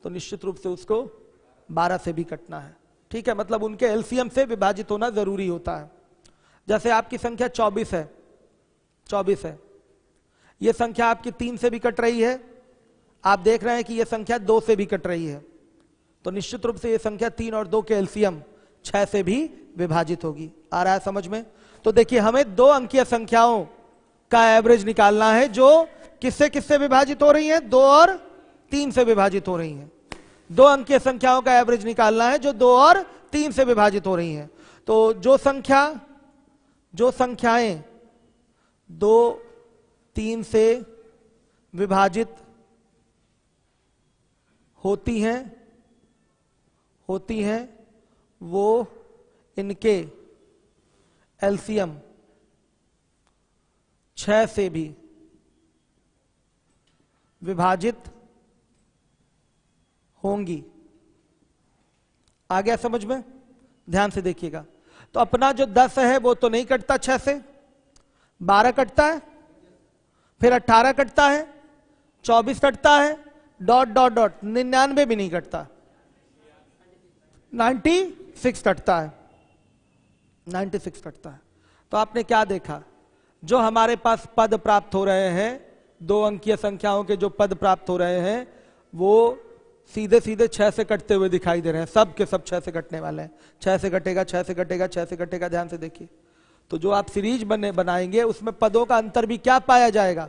तो निश्चित रूप से उसको 12 से भी कटना है। ठीक है, मतलब उनके एलसीएम से विभाजित होना जरूरी होता है। जैसे आपकी संख्या 24 है, 24 है, यह संख्या आपकी 3 से भी कट रही है, आप देख रहे हैं कि यह संख्या 2 से भी कट रही है, तो निश्चित रूप से यह संख्या 3 और 2 के एलसीएम 6 से भी विभाजित होगी। आ रहा है समझ में? तो देखिए, हमें 2 अंकीय संख्याओं का एवरेज निकालना है जो किससे किससे विभाजित हो रही हैं? 2 और 3 से विभाजित हो रही हैं। 2 अंकीय संख्याओं का एवरेज निकालना है जो 2 और 3 से विभाजित हो रही हैं। तो जो संख्याएं 2 3 से विभाजित होती हैं वो इनके एलसीएम 6 से भी विभाजित होंगी। आ गया समझ में? ध्यान से देखिएगा। तो अपना जो 10 है वो तो नहीं कटता 6 से, 12 कटता है, फिर 18 कटता है, 24 कटता है, डॉट डॉट डॉट 99 भी नहीं कटता, 96 कटता है, 96 कटता है। तो आपने क्या देखा? जो हमारे पास पद प्राप्त हो रहे हैं, 2 अंकीय संख्याओं के जो पद प्राप्त हो रहे हैं वो सीधे सीधे 6 से कटते हुए दिखाई दे रहे हैं। सब के सब 6 से कटने वाले हैं। 6 से कटेगा, 6 से कटेगा, 6 से कटेगा। ध्यान से देखिए, तो जो आप सीरीज बनाएंगे उसमें पदों का अंतर भी क्या पाया जाएगा?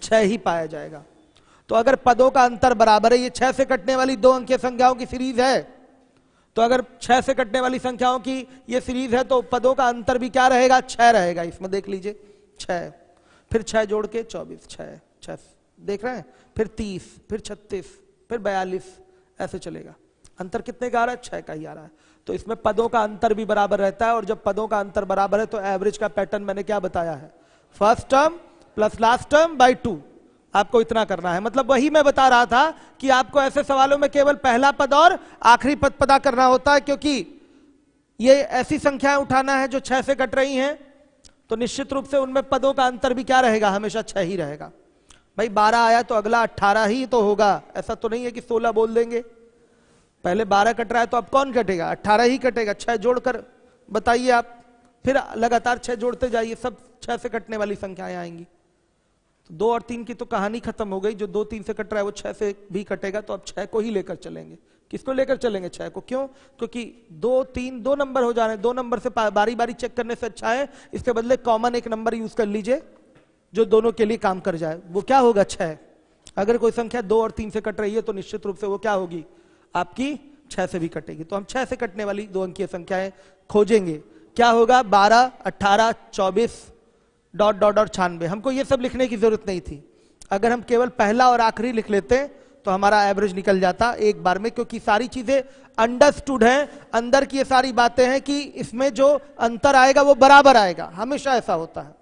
6 ही पाया जाएगा। तो अगर पदों का अंतर बराबर है, ये 6 से कटने वाली 2 अंकीय संख्याओं की सीरीज है, तो अगर 6 से कटने वाली संख्याओं की ये सीरीज है तो पदों का अंतर भी क्या रहेगा? 6 रहेगा। इसमें देख लीजिए, 6, फिर 6 जोड़ के 24, 6 देख रहे हैं, फिर 30, फिर 36, फिर 42, ऐसे चलेगा। अंतर कितने का आ रहा है? 6 का ही आ रहा है। तो इसमें पदों का अंतर भी बराबर रहता है, और जब पदों का अंतर बराबर है तो एवरेज का पैटर्न मैंने क्या बताया है? First term plus last term by 2। आपको इतना करना है। मतलब वही मैं बता रहा था कि आपको ऐसे सवालों में केवल पहला पद और आखिरी पद पता करना होता है, क्योंकि ये ऐसी संख्याएं उठाना है जो 6 से कट रही हैं, तो निश्चित रूप से उनमें पदों का अंतर भी क्या रहेगा? हमेशा 6 ही रहेगा। भाई 12 आया तो अगला 18 ही तो होगा, ऐसा तो नहीं है कि 16 बोल देंगे। पहले 12 कट रहा है तो अब कौन कटेगा? 18 ही कटेगा। 6 जोड़कर बताइए आप, फिर लगातार 6 जोड़ते जाइए, सब 6 से कटने वाली संख्याएं आएंगी। तो 2 और 3 की तो कहानी खत्म हो गई। जो 2 3 से कट रहा है वो 6 से भी कटेगा, तो अब 6 को ही लेकर चलेंगे। किसको लेकर चलेंगे? 6 को। क्यों? क्योंकि 2 3 2 नंबर हो जा रहे हैं। 2 नंबर से बारी बारी चेक करने से अच्छा है इसके बदले कॉमन एक नंबर यूज कर लीजिए जो दोनों के लिए काम कर जाए। वो क्या होगा? 6। अगर कोई संख्या 2 और 3 से कट रही है तो निश्चित रूप से वो क्या होगी? आपकी 6 से भी कटेगी। तो हम 6 से कटने वाली 2 अंकीय संख्याएं खोजेंगे। क्या होगा? 12, 18, 24, डॉट डॉट और 96। हमको ये सब लिखने की जरूरत नहीं थी। अगर हम केवल पहला और आखिरी लिख लेते तो हमारा एवरेज निकल जाता एक बार में, क्योंकि सारी चीजें अंडरस्टूड हैं। अंदर की ये सारी बातें हैं कि इसमें जो अंतर आएगा वो बराबर आएगा, हमेशा ऐसा होता है।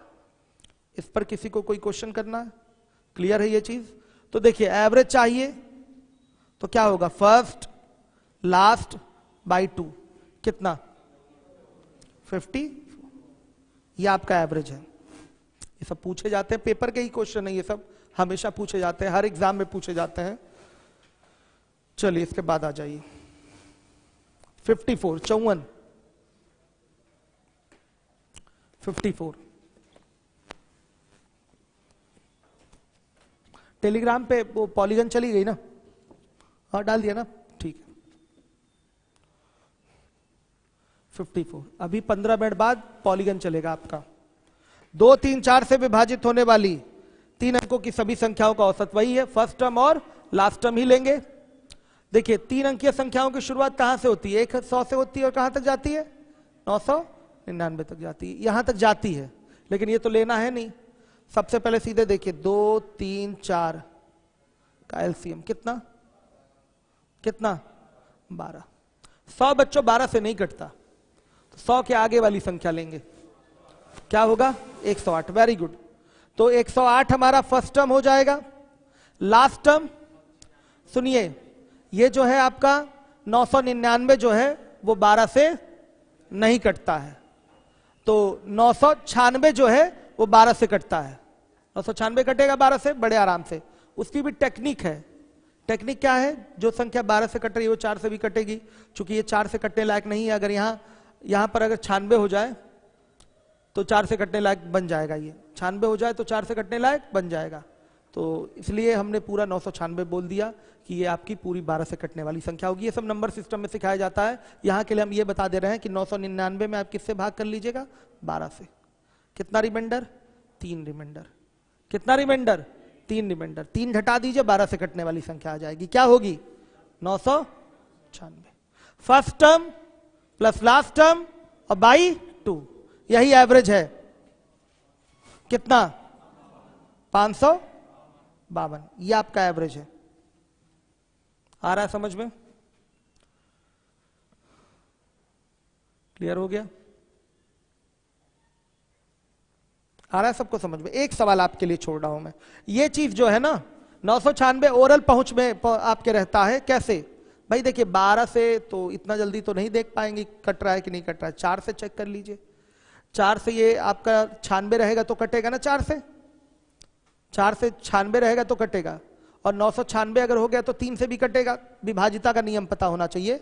इस पर किसी को कोई क्वेश्चन करना है? क्लियर है ये चीज? तो देखिए, एवरेज चाहिए तो क्या होगा? फर्स्ट लास्ट बाई 2 कितना? 50। ये आपका एवरेज है। ये सब पूछे जाते हैं, पेपर के ही क्वेश्चन है ये सब, हमेशा पूछे जाते हैं, हर एग्जाम में पूछे जाते हैं। चलिए इसके बाद आ जाइए 54, 54, 54। टेलीग्राम पे वो पॉलीगन चली गई ना? हाँ डाल दिया ना, ठीक है। 54 अभी 15 मिनट बाद पॉलीगन चलेगा आपका। 2 3 4 से विभाजित होने वाली 3 अंकों की सभी संख्याओं का औसत वही है, फर्स्ट टर्म और लास्ट टर्म ही लेंगे। देखिए 3 अंकीय संख्याओं की शुरुआत कहां से होती है? 100 से होती है और कहां तक जाती है? 999 तक जाती है। यहां तक जाती है, लेकिन ये तो लेना है नहीं। सबसे पहले सीधे देखिए 2 3 4 का एलसीएम कितना? कितना? 12। 100 बच्चों 12 से नहीं कटता, तो 100 के आगे वाली संख्या लेंगे। क्या होगा? 108। Very good. तो 108 हमारा फर्स्ट टर्म हो जाएगा। लास्ट टर्म सुनिए, ये जो है आपका 999 जो है वो 12 से नहीं कटता है, तो 996 जो है वो 12 से कटता है। 996 कटेगा 12 से बड़े आराम से। उसकी भी टेक्निक है। टेक्निक क्या है? जो संख्या 12 से कट रही है वो 4 से भी कटेगी। चूंकि ये 4 से कटने लायक नहीं है, अगर यहां पर अगर 96 हो जाए तो 4 से कटने लायक बन जाएगा। ये 96 हो जाए तो 4 से कटने लायक बन जाएगा। तो इसलिए हमने पूरा 996 बोल दिया कि ये आपकी पूरी 12 से कटने वाली संख्या होगी। ये सब नंबर सिस्टम में सिखाया जाता है। यहां के लिए हम ये बता दे रहे हैं कि 999 में आप किससे भाग कर लीजिएगा? 12 से। कितना रिमाइंडर? 3 रिमाइंडर। कितना रिमाइंडर? 3 रिमाइंडर। 3 घटा दीजिए, 12 से कटने वाली संख्या आ जाएगी। क्या होगी? 996। First term plus last term और बाई 2, यही एवरेज है। कितना? 552। ये आपका एवरेज है। आ रहा है समझ में? क्लियर हो गया? आ रहा है सबको समझ में? एक सवाल आपके लिए छोड़ रहा हूं मैं। ये चीज जो है ना 996 ओरल पहुंच में आपके रहता है। कैसे भाई? देखिए 12 से तो इतना जल्दी तो नहीं देख पाएंगे कट रहा है कि नहीं कट रहा है। 4 से चेक कर लीजिए। 4 से ये आपका 96 रहेगा तो कटेगा ना। 4 से 96 रहेगा तो कटेगा। और 996 अगर हो गया तो 3 से भी कटेगा। विभाजिता का नियम पता होना चाहिए,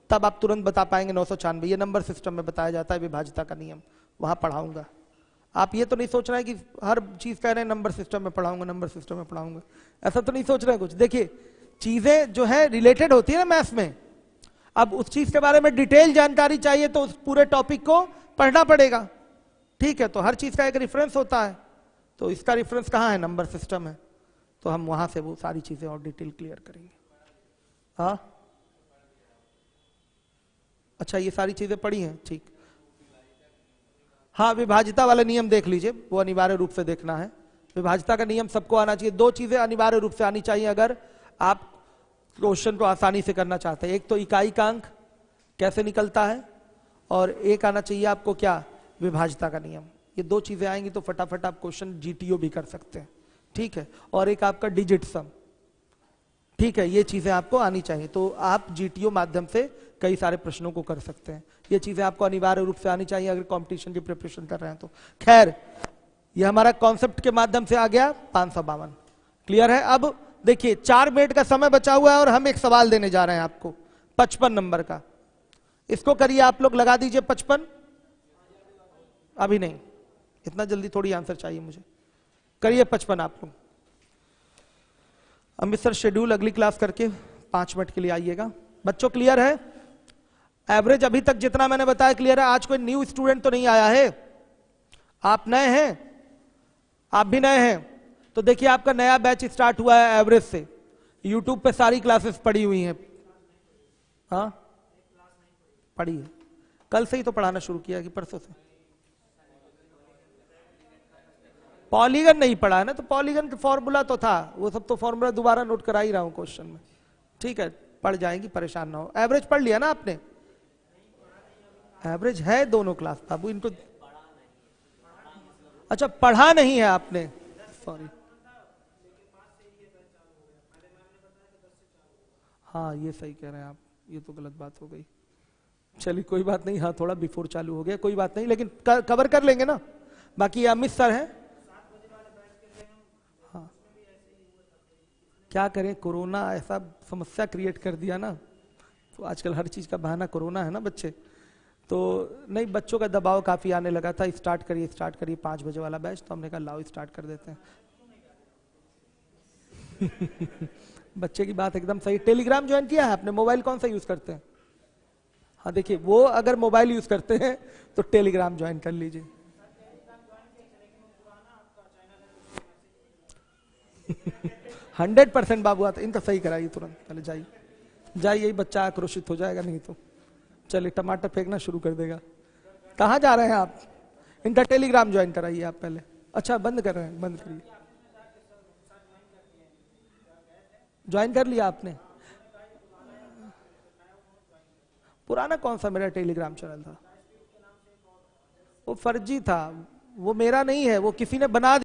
तब आप तुरंत बता पाएंगे 996। ये नंबर सिस्टम में बताया जाता है विभाजिता का नियम, वहां पढ़ाऊंगा। आप ये तो नहीं सोच रहे हैं कि हर चीज कह रहे हैं नंबर सिस्टम में पढ़ाऊंगा, नंबर सिस्टम में पढ़ाऊंगा, ऐसा तो नहीं सोच रहे हैं कुछ। देखिए चीजें जो है रिलेटेड होती है ना मैथ्स में। अब उस चीज के बारे में डिटेल जानकारी चाहिए तो उस पूरे टॉपिक को पढ़ना पड़ेगा। ठीक है, तो हर चीज का एक रेफरेंस होता है, तो इसका रेफरेंस कहाँ है? नंबर सिस्टम है। तो हम वहां से वो सारी चीजें और डिटेल क्लियर करेंगे। हाँ अच्छा, ये सारी चीजें पढ़ी हैं, ठीक। हाँ, विभाजिता वाला नियम देख लीजिए, वो अनिवार्य रूप से देखना है। विभाजिता का नियम सबको आना चाहिए। 2 चीजें अनिवार्य रूप से आनी चाहिए अगर आप क्वेश्चन को आसानी से करना चाहते हैं। एक तो इकाई का अंक कैसे निकलता है, और एक आना चाहिए आपको क्या? विभाजिता का नियम। ये 2 चीजें आएंगी तो फटाफट आप क्वेश्चन जीटीओ भी कर सकते हैं। ठीक है, और एक आपका डिजिट सम। ठीक है, ये चीजें आपको आनी चाहिए, तो आप जीटीओ माध्यम से कई सारे प्रश्नों को कर सकते हैं। ये चीजें आपको अनिवार्य रूप से आनी चाहिए अगर कंपटीशन की प्रिपरेशन कर रहे हैं तो। खैर, ये हमारा कॉन्सेप्ट के माध्यम से आ गया 552। क्लियर है? अब देखिए 4 मिनट का समय बचा हुआ है और हम एक सवाल देने जा रहे हैं आपको 55 नंबर का। इसको करिए आप लोग, लगा दीजिए 55। अभी नहीं, इतना जल्दी थोड़ी आंसर चाहिए मुझे। करिए 55 आप लोग। अमित सर शेड्यूल अगली क्लास करके 5 मिनट के लिए आइएगा। बच्चों क्लियर है? एवरेज अभी तक जितना मैंने बताया क्लियर है? आज कोई न्यू स्टूडेंट तो नहीं आया है? आप नए हैं? आप भी नए हैं? तो देखिए आपका नया बैच स्टार्ट हुआ है एवरेज से। यूट्यूब पे सारी क्लासेस पड़ी हुई हैं। हाँ पढ़ी है, कल से ही तो पढ़ाना शुरू किया कि परसों से? पॉलीगन नहीं पढ़ा है ना, तो पॉलीगन फॉर्मूला तो था, वो सब तो फॉर्मूला दोबारा नोट करा ही रहा हूं क्वेश्चन में। ठीक है पढ़ जाएंगी, परेशान ना हो। एवरेज पढ़ लिया ना आपने? एवरेज है दोनों क्लास बाबू, इनको अच्छा पढ़ा नहीं है आपने, सॉरी। हाँ ये सही कह रहे हैं आप, ये तो गलत बात हो गई। चलिए कोई बात नहीं, हाँ थोड़ा बिफोर चालू हो गया, कोई बात नहीं, लेकिन कवर कर लेंगे ना। बाकी अमित सर हैं। हाँ क्या करें, कोरोना ऐसा समस्या क्रिएट कर दिया ना, तो आजकल हर चीज का बहाना कोरोना है ना बच्चे। तो नहीं, बच्चों का दबाव काफी आने लगा था, स्टार्ट करिए 5 बजे वाला बैच, तो हमने कहा लाओ स्टार्ट कर देते हैं। बच्चे की बात एकदम सही। टेलीग्राम ज्वाइन किया है आपने? मोबाइल कौन सा यूज करते हैं? हाँ देखिए, वो अगर मोबाइल यूज करते हैं तो टेलीग्राम ज्वाइन कर लीजिए। 100% बाबू आता, इनका सही कराइए तुरंत, पहले जाइए जाइए, बच्चा आक्रोशित हो जाएगा नहीं तो। चलिए टमाटर फेंकना शुरू कर देगा। कहाँ जा रहे हैं आप? इनका टेलीग्राम ज्वाइन कराइए आप पहले। अच्छा बंद कर रहे हैं, बंद करिए। ज्वाइन कर लिया आपने? पुराना कौन सा मेरा टेलीग्राम चैनल था? वो फर्जी था, वो मेरा नहीं है, वो किसी ने बना